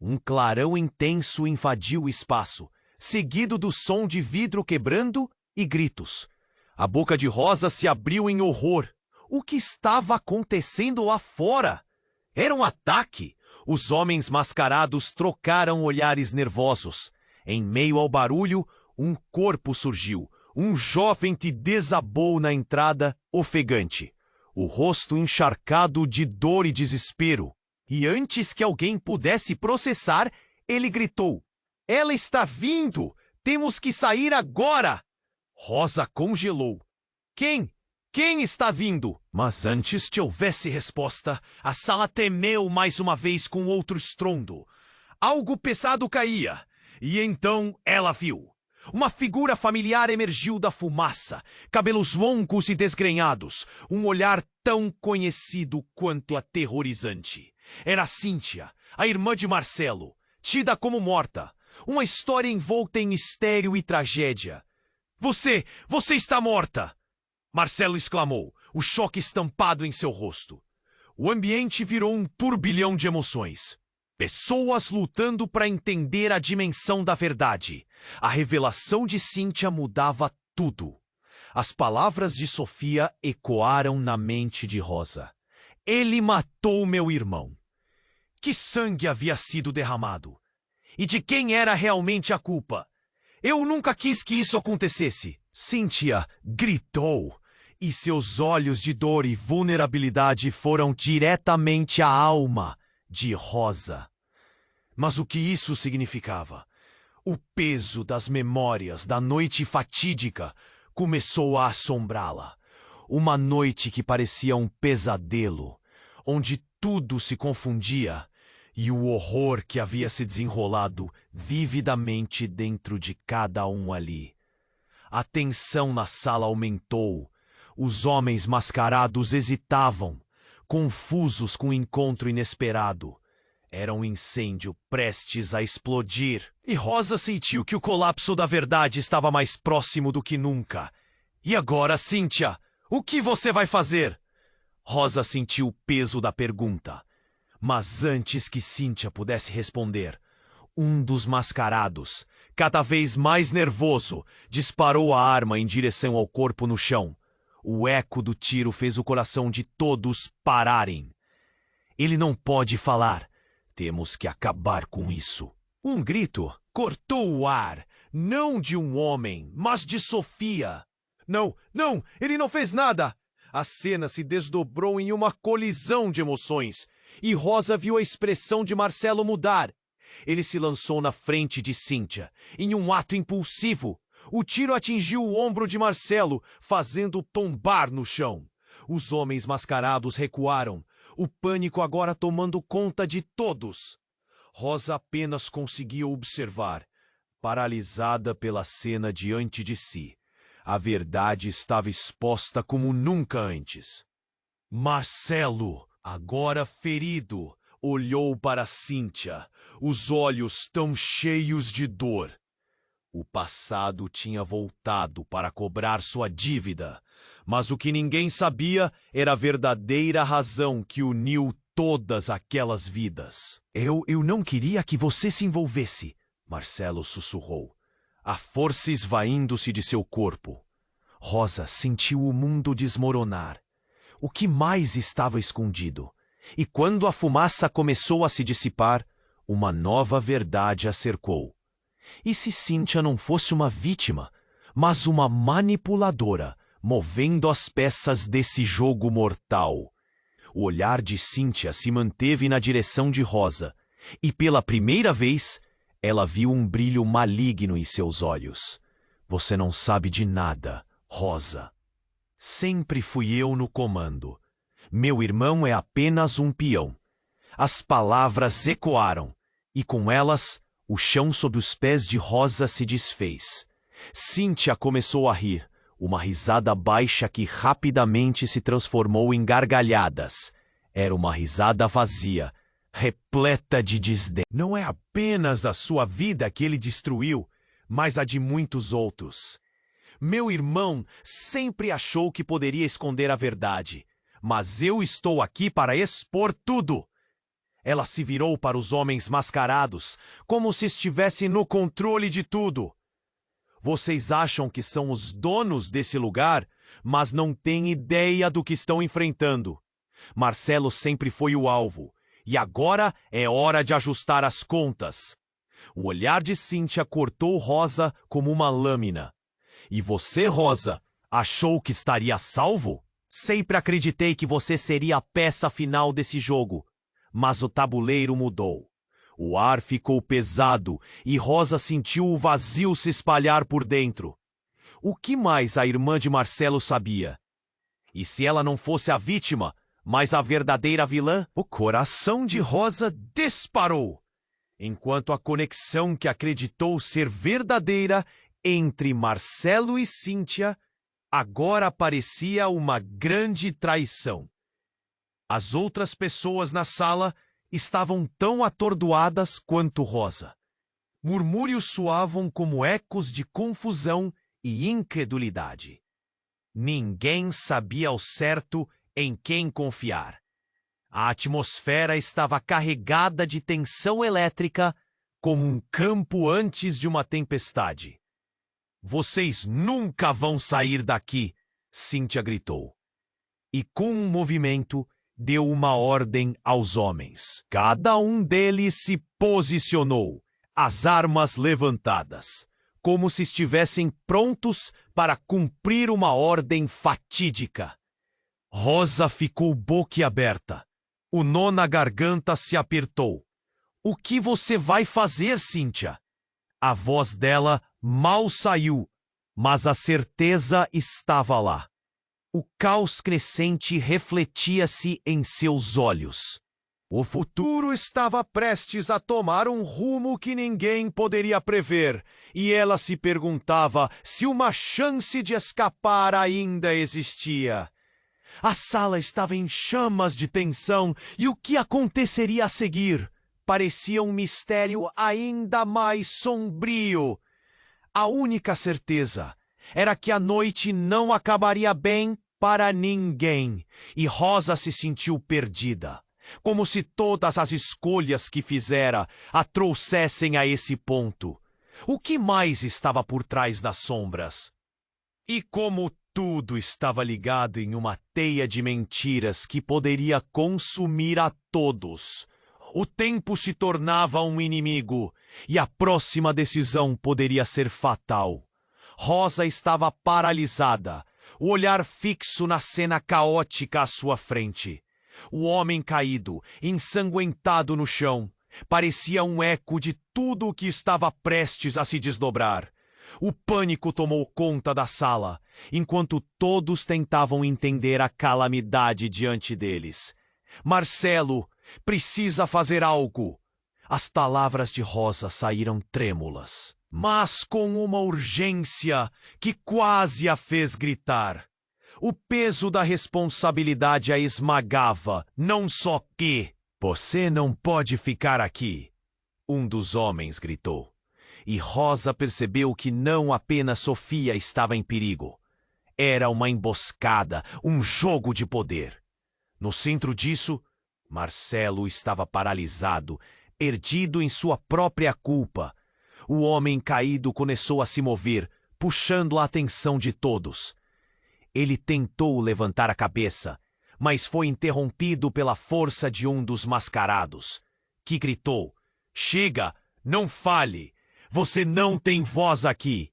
Um clarão intenso invadiu o espaço, seguido do som de vidro quebrando e gritos. A boca de Rosa se abriu em horror. O que estava acontecendo lá fora? Era um ataque! Os homens mascarados trocaram olhares nervosos. Em meio ao barulho, um corpo surgiu. Um jovem que desabou na entrada, ofegante. O rosto encharcado de dor e desespero. E antes que alguém pudesse processar, ele gritou: "Ela está vindo! Temos que sair agora!" Rosa congelou. Quem? Quem está vindo? Mas antes que houvesse resposta, a sala tremeu mais uma vez com outro estrondo. Algo pesado caía, e então ela viu. Uma figura familiar emergiu da fumaça, cabelos longos e desgrenhados, um olhar tão conhecido quanto aterrorizante. Era Cíntia, a irmã de Marcelo, tida como morta. Uma história envolta em mistério e tragédia. Você está morta!" Marcelo exclamou, o choque estampado em seu rosto. O ambiente virou um turbilhão de emoções. Pessoas lutando para entender a dimensão da verdade. A revelação de Cíntia mudava tudo. As palavras de Sofia ecoaram na mente de Rosa. "Ele matou meu irmão." Que sangue havia sido derramado? E de quem era realmente a culpa? "Eu nunca quis que isso acontecesse." Cíntia gritou, e seus olhos de dor e vulnerabilidade foram diretamente à alma de Rosa. Mas o que isso significava? O peso das memórias da noite fatídica começou a assombrá-la. Uma noite que parecia um pesadelo, onde tudo se confundia, e o horror que havia se desenrolado vividamente dentro de cada um ali. A tensão na sala aumentou. Os homens mascarados hesitavam, confusos com o encontro inesperado. Era um incêndio prestes a explodir, e Rosa sentiu que o colapso da verdade estava mais próximo do que nunca. "E agora, Cíntia? O que você vai fazer?" Rosa sentiu o peso da pergunta. Mas antes que Cíntia pudesse responder, um dos mascarados, cada vez mais nervoso, disparou a arma em direção ao corpo no chão. O eco do tiro fez o coração de todos pararem. "Ele não pode falar. Temos que acabar com isso." Um grito cortou o ar, não de um homem, mas de Sofia. Não, ele não fez nada. A cena se desdobrou em uma colisão de emoções, e Rosa viu a expressão de Marcelo mudar. Ele se lançou na frente de Cíntia, em um ato impulsivo. O tiro atingiu o ombro de Marcelo, fazendo-o tombar no chão. Os homens mascarados recuaram, o pânico agora tomando conta de todos. Rosa apenas conseguia observar, paralisada pela cena diante de si. A verdade estava exposta como nunca antes. Marcelo, agora ferido, olhou para Cíntia, os olhos tão cheios de dor. O passado tinha voltado para cobrar sua dívida, mas o que ninguém sabia era a verdadeira razão que uniu todas aquelas vidas. Eu não queria que você se envolvesse, Marcelo sussurrou, a força esvaindo-se de seu corpo. Rosa sentiu o mundo desmoronar. O que mais estava escondido? E quando a fumaça começou a se dissipar, uma nova verdade a cercou. E se Cíntia não fosse uma vítima, mas uma manipuladora, movendo as peças desse jogo mortal? O olhar de Cíntia se manteve na direção de Rosa, e pela primeira vez, ela viu um brilho maligno em seus olhos. Você não sabe de nada, Rosa. Sempre fui eu no comando. Meu irmão é apenas um peão. As palavras ecoaram, e com elas, o chão sob os pés de Rosa se desfez. Cíntia começou a rir, uma risada baixa que rapidamente se transformou em gargalhadas. Era uma risada vazia, repleta de desdém. Não é apenas a sua vida que ele destruiu, mas a de muitos outros. Meu irmão sempre achou que poderia esconder a verdade, mas eu estou aqui para expor tudo. Ela se virou para os homens mascarados, como se estivesse no controle de tudo. Vocês acham que são os donos desse lugar, mas não têm ideia do que estão enfrentando. Marcelo sempre foi o alvo, e agora é hora de ajustar as contas. O olhar de Cíntia cortou Rosa como uma lâmina. E você, Rosa, achou que estaria salvo? Sempre acreditei que você seria a peça final desse jogo. Mas o tabuleiro mudou. O ar ficou pesado e Rosa sentiu o vazio se espalhar por dentro. O que mais a irmã de Marcelo sabia? E se ela não fosse a vítima, mas a verdadeira vilã? O coração de Rosa disparou, enquanto a conexão que acreditou ser verdadeira entre Marcelo e Cíntia agora parecia uma grande traição. As outras pessoas na sala estavam tão atordoadas quanto Rosa. Murmúrios soavam como ecos de confusão e incredulidade. Ninguém sabia ao certo em quem confiar. A atmosfera estava carregada de tensão elétrica, como um campo antes de uma tempestade. Vocês nunca vão sair daqui, Cíntia gritou. E com um movimento, deu uma ordem aos homens. Cada um deles se posicionou, as armas levantadas, como se estivessem prontos para cumprir uma ordem fatídica. Rosa ficou boquiaberta. O nó na garganta se apertou. O que você vai fazer, Cíntia? A voz dela mal saiu, mas a certeza estava lá. O caos crescente refletia-se em seus olhos. O futuro estava prestes a tomar um rumo que ninguém poderia prever, e ela se perguntava se uma chance de escapar ainda existia. A sala estava em chamas de tensão, e o que aconteceria a seguir parecia um mistério ainda mais sombrio. A única certeza era que a noite não acabaria bem para ninguém, e Rosa se sentiu perdida, como se todas as escolhas que fizera a trouxessem a esse ponto. O que mais estava por trás das sombras? E como tudo estava ligado em uma teia de mentiras que poderia consumir a todos, o tempo se tornava um inimigo, e a próxima decisão poderia ser fatal. Rosa estava paralisada, o olhar fixo na cena caótica à sua frente. O homem caído, ensanguentado no chão, parecia um eco de tudo o que estava prestes a se desdobrar. O pânico tomou conta da sala, enquanto todos tentavam entender a calamidade diante deles. Marcelo precisa fazer algo. As palavras de Rosa saíram trêmulas, mas com uma urgência que quase a fez gritar. O peso da responsabilidade a esmagava, não só que... Você não pode ficar aqui, um dos homens gritou. E Rosa percebeu que não apenas Sofia estava em perigo. Era uma emboscada, um jogo de poder. No centro disso, Marcelo estava paralisado, perdido em sua própria culpa. O homem caído começou a se mover, puxando a atenção de todos. Ele tentou levantar a cabeça, mas foi interrompido pela força de um dos mascarados, que gritou: "Chega, não fale! Você não tem voz aqui!"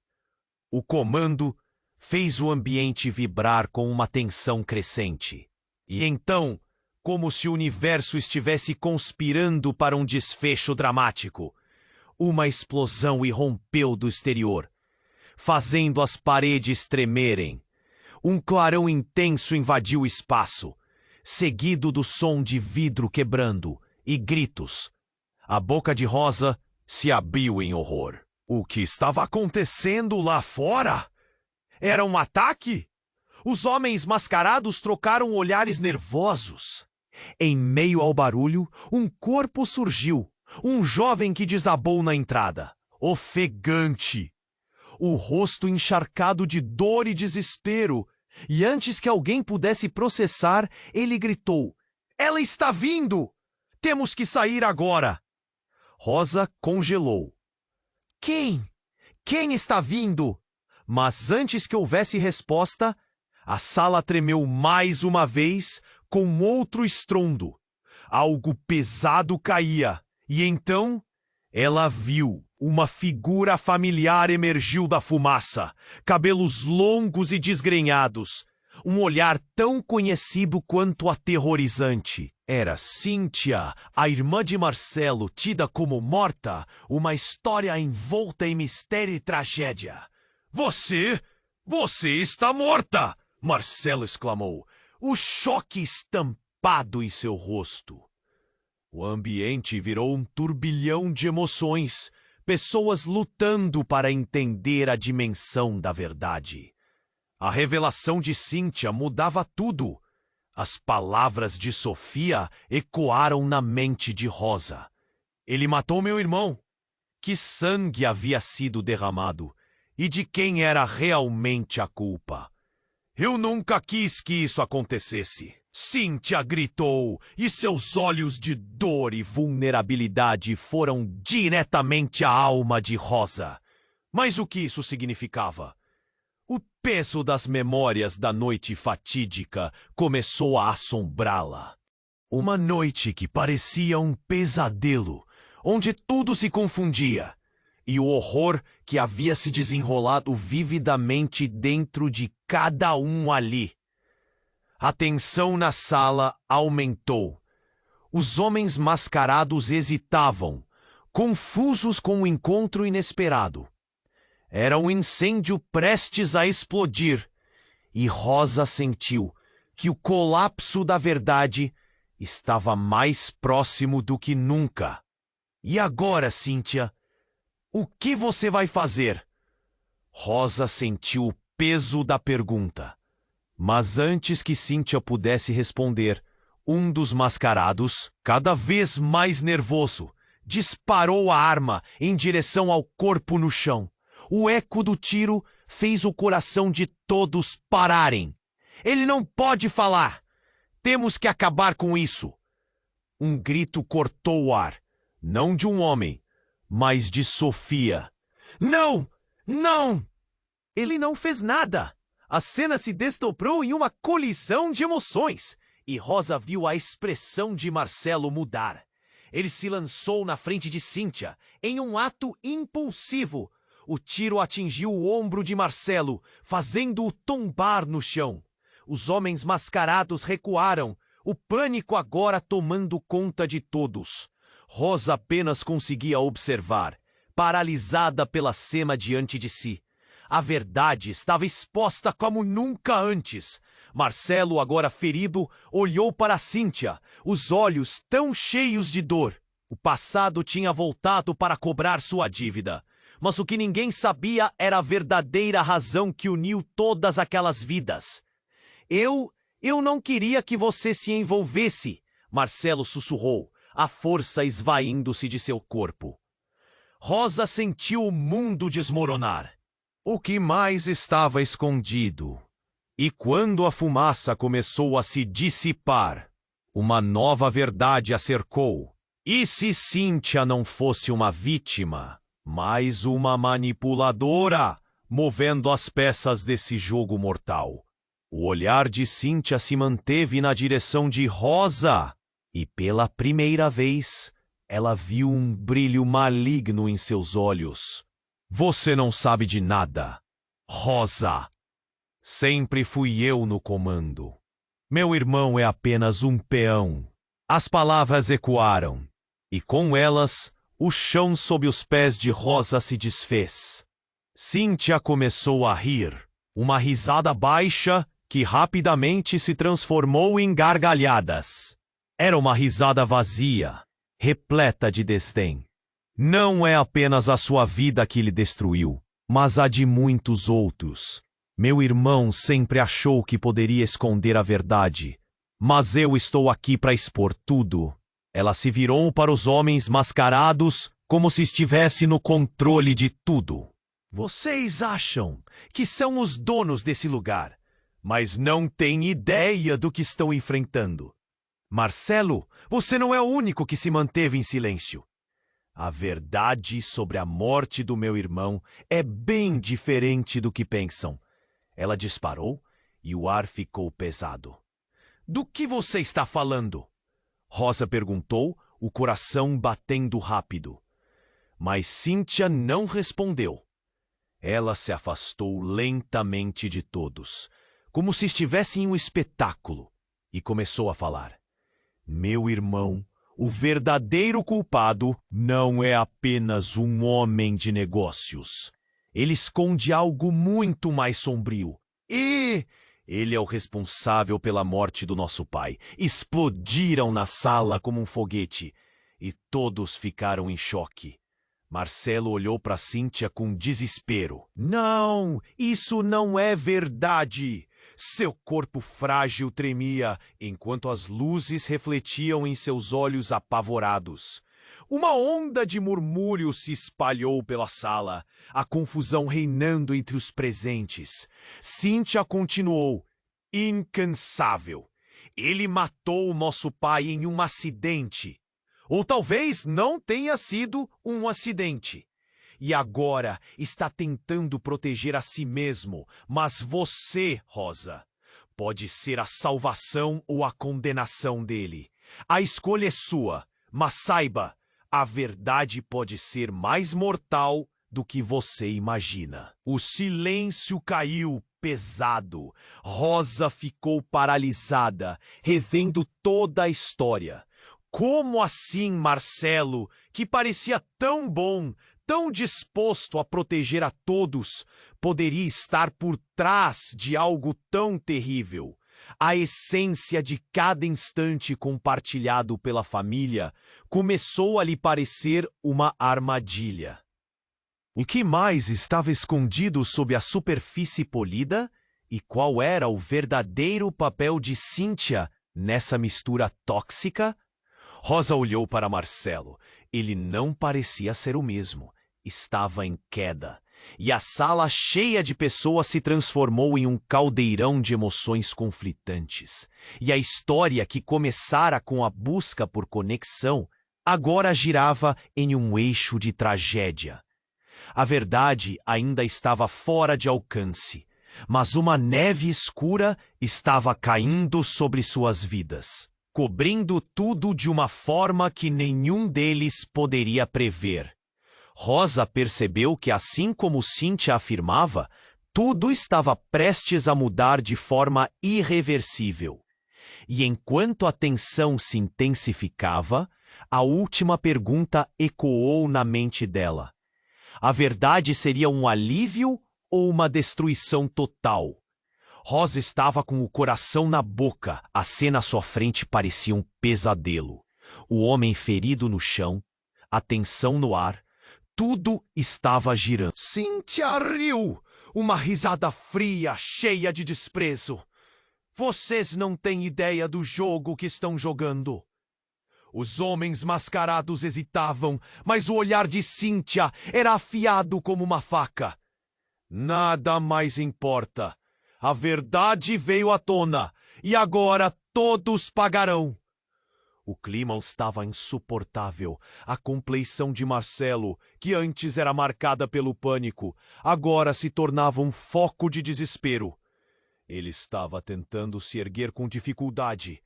O comando fez o ambiente vibrar com uma tensão crescente. E então, como se o universo estivesse conspirando para um desfecho dramático, uma explosão irrompeu do exterior, fazendo as paredes tremerem. Um clarão intenso invadiu o espaço, seguido do som de vidro quebrando e gritos. A boca de Rosa se abriu em horror. O que estava acontecendo lá fora? Era um ataque? Os homens mascarados trocaram olhares nervosos. Em meio ao barulho, um corpo surgiu, um jovem que desabou na entrada, ofegante, o rosto encharcado de dor e desespero, e antes que alguém pudesse processar, ele gritou: "Ela está vindo! Temos que sair agora!" Rosa congelou. Quem? Quem está vindo? Mas antes que houvesse resposta, a sala tremeu mais uma vez com outro estrondo. Algo pesado caía, e então ela viu. Uma figura familiar emergiu da fumaça, cabelos longos e desgrenhados, um olhar tão conhecido quanto aterrorizante. Era Cíntia, a irmã de Marcelo, tida como morta, uma história envolta em mistério e tragédia. Você está morta! Marcelo exclamou, o choque estampado em seu rosto. O ambiente virou um turbilhão de emoções, pessoas lutando para entender a dimensão da verdade. A revelação de Cíntia mudava tudo. As palavras de Sofia ecoaram na mente de Rosa. Ele matou meu irmão. Que sangue havia sido derramado? E de quem era realmente a culpa? Eu nunca quis que isso acontecesse. Cíntia gritou, e seus olhos de dor e vulnerabilidade foram diretamente à alma de Rosa. Mas o que isso significava? O peso das memórias da noite fatídica começou a assombrá-la. Uma noite que parecia um pesadelo, onde tudo se confundia, e o horror que havia se desenrolado vividamente dentro de cada um ali. A tensão na sala aumentou. Os homens mascarados hesitavam, confusos com o encontro inesperado. Era um incêndio prestes a explodir, e Rosa sentiu que o colapso da verdade estava mais próximo do que nunca. E agora, Cíntia, o que você vai fazer? Rosa sentiu o peso da pergunta. Mas antes que Cíntia pudesse responder, um dos mascarados, cada vez mais nervoso, disparou a arma em direção ao corpo no chão. O eco do tiro fez o coração de todos pararem. Ele não pode falar! Temos que acabar com isso! Um grito cortou o ar, não de um homem, mas de Sofia. Não! Não! Ele não fez nada! A cena se desdobrou em uma colisão de emoções, e Rosa viu a expressão de Marcelo mudar. Ele se lançou na frente de Cíntia, em um ato impulsivo. o tiro atingiu o ombro de Marcelo, fazendo-o tombar no chão. Os homens mascarados recuaram, o pânico agora tomando conta de todos. Rosa apenas conseguia observar, paralisada pela cena diante de si. A verdade estava exposta como nunca antes. Marcelo, agora ferido, olhou para Cíntia, os olhos tão cheios de dor. O passado tinha voltado para cobrar sua dívida. Mas o que ninguém sabia era a verdadeira razão que uniu todas aquelas vidas. Eu não queria que você se envolvesse, Marcelo sussurrou, a força esvaindo-se de seu corpo. Rosa sentiu o mundo desmoronar. O que mais estava escondido? E quando a fumaça começou a se dissipar, uma nova verdade a cercou. E se Cíntia não fosse uma vítima, mas uma manipuladora, movendo as peças desse jogo mortal? O olhar de Cíntia se manteve na direção de Rosa, e pela primeira vez, ela viu um brilho maligno em seus olhos. Você não sabe de nada, Rosa. Sempre fui eu no comando. Meu irmão é apenas um peão. As palavras ecoaram, e com elas, o chão sob os pés de Rosa se desfez. Cíntia começou a rir, uma risada baixa que rapidamente se transformou em gargalhadas. Era uma risada vazia, repleta de desdém. Não é apenas a sua vida que lhe destruiu, mas a de muitos outros. Meu irmão sempre achou que poderia esconder a verdade, mas eu estou aqui para expor tudo. Ela se virou para os homens mascarados como se estivesse no controle de tudo. Vocês acham que são os donos desse lugar, mas não têm ideia do que estão enfrentando. Marcelo, você não é o único que se manteve em silêncio. A verdade sobre a morte do meu irmão é bem diferente do que pensam. Ela disparou e o ar ficou pesado. Do que você está falando? Rosa perguntou, o coração batendo rápido. Mas Cíntia não respondeu. Ela se afastou lentamente de todos, como se estivesse em um espetáculo, e começou a falar. Meu irmão, o verdadeiro culpado, não é apenas um homem de negócios. Ele esconde algo muito mais sombrio. E ele é o responsável pela morte do nosso pai. Explodiram na sala como um foguete, e todos ficaram em choque. Marcelo olhou para Cíntia com desespero. Não, isso não é verdade. Seu corpo frágil tremia, enquanto as luzes refletiam em seus olhos apavorados. Uma onda de murmúrios se espalhou pela sala, a confusão reinando entre os presentes. Cíntia continuou, incansável. Ele matou o nosso pai em um acidente. Ou talvez não tenha sido um acidente. E agora está tentando proteger a si mesmo. Mas você, Rosa, pode ser a salvação ou a condenação dele. A escolha é sua, mas saiba, a verdade pode ser mais mortal do que você imagina. O silêncio caiu pesado. Rosa ficou paralisada, revendo toda a história. Como assim, Marcelo, que parecia tão bom, tão disposto a proteger a todos, poderia estar por trás de algo tão terrível? A essência de cada instante compartilhado pela família começou a lhe parecer uma armadilha. O que mais estava escondido sob a superfície polida? E qual era o verdadeiro papel de Cíntia nessa mistura tóxica? Rosa olhou para Marcelo. Ele não parecia ser o mesmo. Estava em queda. E a sala cheia de pessoas se transformou em um caldeirão de emoções conflitantes. E a história que começara com a busca por conexão, agora girava em um eixo de tragédia. A verdade ainda estava fora de alcance, mas uma neve escura estava caindo sobre suas vidas, cobrindo tudo de uma forma que nenhum deles poderia prever. Rosa percebeu que, assim como Cíntia afirmava, tudo estava prestes a mudar de forma irreversível. E enquanto a tensão se intensificava, a última pergunta ecoou na mente dela. A verdade seria um alívio ou uma destruição total? Rosa estava com o coração na boca. A cena à sua frente parecia um pesadelo. O homem ferido no chão, a tensão no ar, tudo estava girando. Cíntia riu, uma risada fria, cheia de desprezo. Vocês não têm ideia do jogo que estão jogando. Os homens mascarados hesitavam, mas o olhar de Cíntia era afiado como uma faca. Nada mais importa. A verdade veio à tona, e agora todos pagarão. O clima estava insuportável. A compleição de Marcelo, que antes era marcada pelo pânico, agora se tornava um foco de desespero. Ele estava tentando se erguer com dificuldade.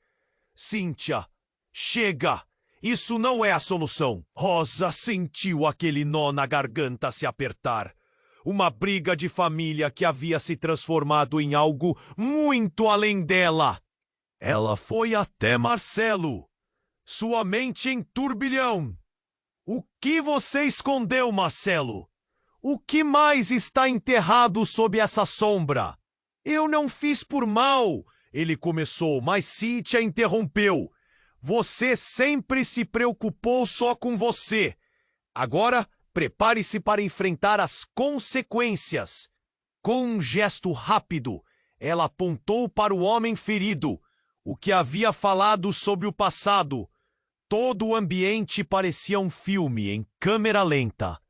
Cíntia, chega! Isso não é a solução. Rosa sentiu aquele nó na garganta se apertar. Uma briga de família que havia se transformado em algo muito além dela. Ela foi até Marcelo, sua mente em turbilhão. O que você escondeu, Marcelo? O que mais está enterrado sob essa sombra? Eu não fiz por mal, ele começou, mas Cíntia interrompeu. Você sempre se preocupou só com você. Agora, prepare-se para enfrentar as consequências. Com um gesto rápido, ela apontou para o homem ferido, o que havia falado sobre o passado. Todo o ambiente parecia um filme em câmera lenta.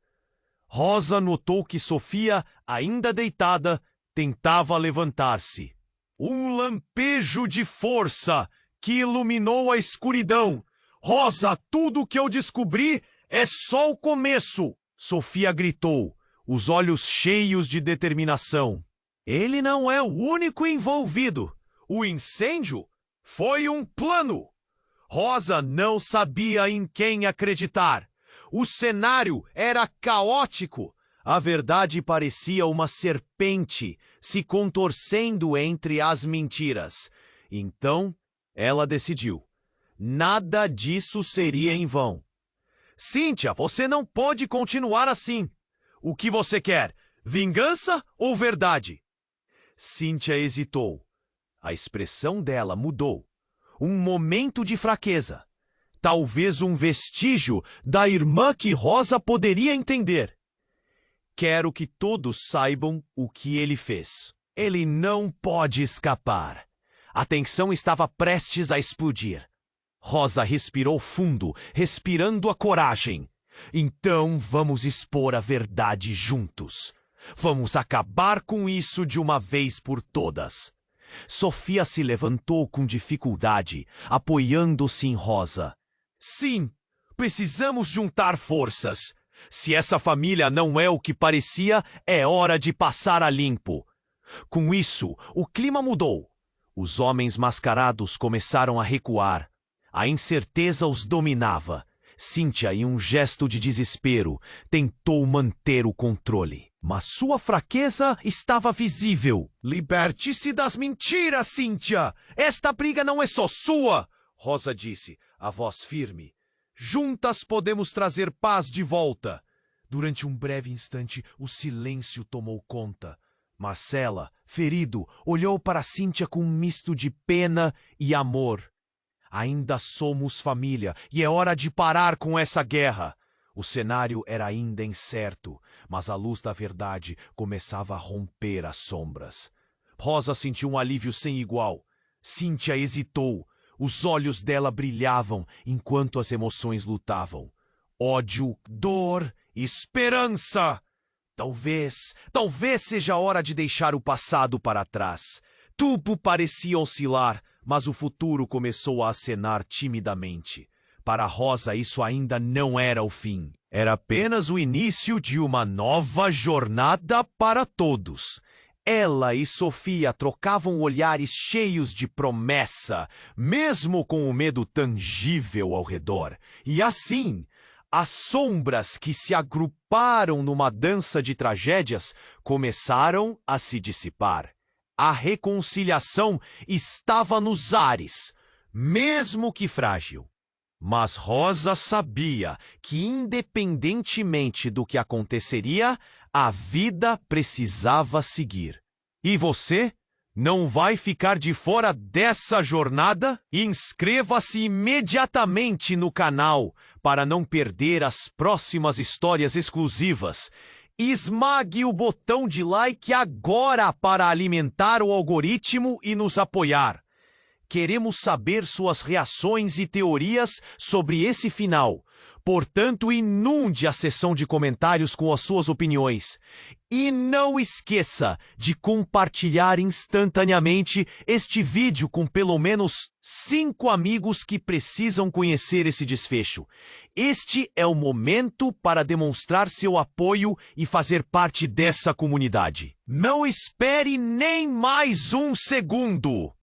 Rosa notou que Sofia, ainda deitada, tentava levantar-se. Um lampejo de força que iluminou a escuridão. Rosa, tudo o que eu descobri é só o começo! Sofia gritou, os olhos cheios de determinação. Ele não é o único envolvido. O incêndio foi um plano. Rosa não sabia em quem acreditar. O cenário era caótico. A verdade parecia uma serpente se contorcendo entre as mentiras. Então, ela decidiu. Nada disso seria em vão. Cíntia, você não pode continuar assim. O que você quer? Vingança ou verdade? Cíntia hesitou. A expressão dela mudou. Um momento de fraqueza. Talvez um vestígio da irmã que Rosa poderia entender. Quero que todos saibam o que ele fez. Ele não pode escapar. A tensão estava prestes a explodir. Rosa respirou fundo, respirando a coragem. Então vamos expor a verdade juntos. Vamos acabar com isso de uma vez por todas. Sofia se levantou com dificuldade, apoiando-se em Rosa. Sim, precisamos juntar forças. Se essa família não é o que parecia, é hora de passar a limpo. Com isso, o clima mudou. Os homens mascarados começaram a recuar. A incerteza os dominava. Cíntia, em um gesto de desespero, tentou manter o controle. Mas sua fraqueza estava visível. Liberte-se das mentiras, Cíntia! Esta briga não é só sua! Rosa disse, a voz firme. Juntas podemos trazer paz de volta. Durante um breve instante, o silêncio tomou conta. Marcela, ferido, olhou para Cíntia com um misto de pena e amor. Ainda somos família e é hora de parar com essa guerra. O cenário era ainda incerto, mas a luz da verdade começava a romper as sombras. Rosa sentiu um alívio sem igual. Cíntia hesitou. Os olhos dela brilhavam enquanto as emoções lutavam. Ódio, dor, esperança. Talvez seja a hora de deixar o passado para trás. Tudo parecia oscilar, mas o futuro começou a acenar timidamente. Para Rosa, isso ainda não era o fim. Era apenas o início de uma nova jornada para todos. Ela e Sofia trocavam olhares cheios de promessa, mesmo com o medo tangível ao redor. E assim, As sombras que se agruparam numa dança de tragédias começaram a se dissipar. A reconciliação estava nos ares, mesmo que frágil. Mas Rosa sabia que, independentemente do que aconteceria, a vida precisava seguir. E você? Não vai ficar de fora dessa jornada? Inscreva-se imediatamente no canal para não perder as próximas histórias exclusivas. Esmague o botão de like agora para alimentar o algoritmo e nos apoiar. Queremos saber suas reações e teorias sobre esse final. Portanto, inunde a seção de comentários com as suas opiniões. E não esqueça de compartilhar instantaneamente este vídeo com pelo menos 5 amigos que precisam conhecer esse desfecho. Este é o momento para demonstrar seu apoio e fazer parte dessa comunidade. Não espere nem mais um segundo!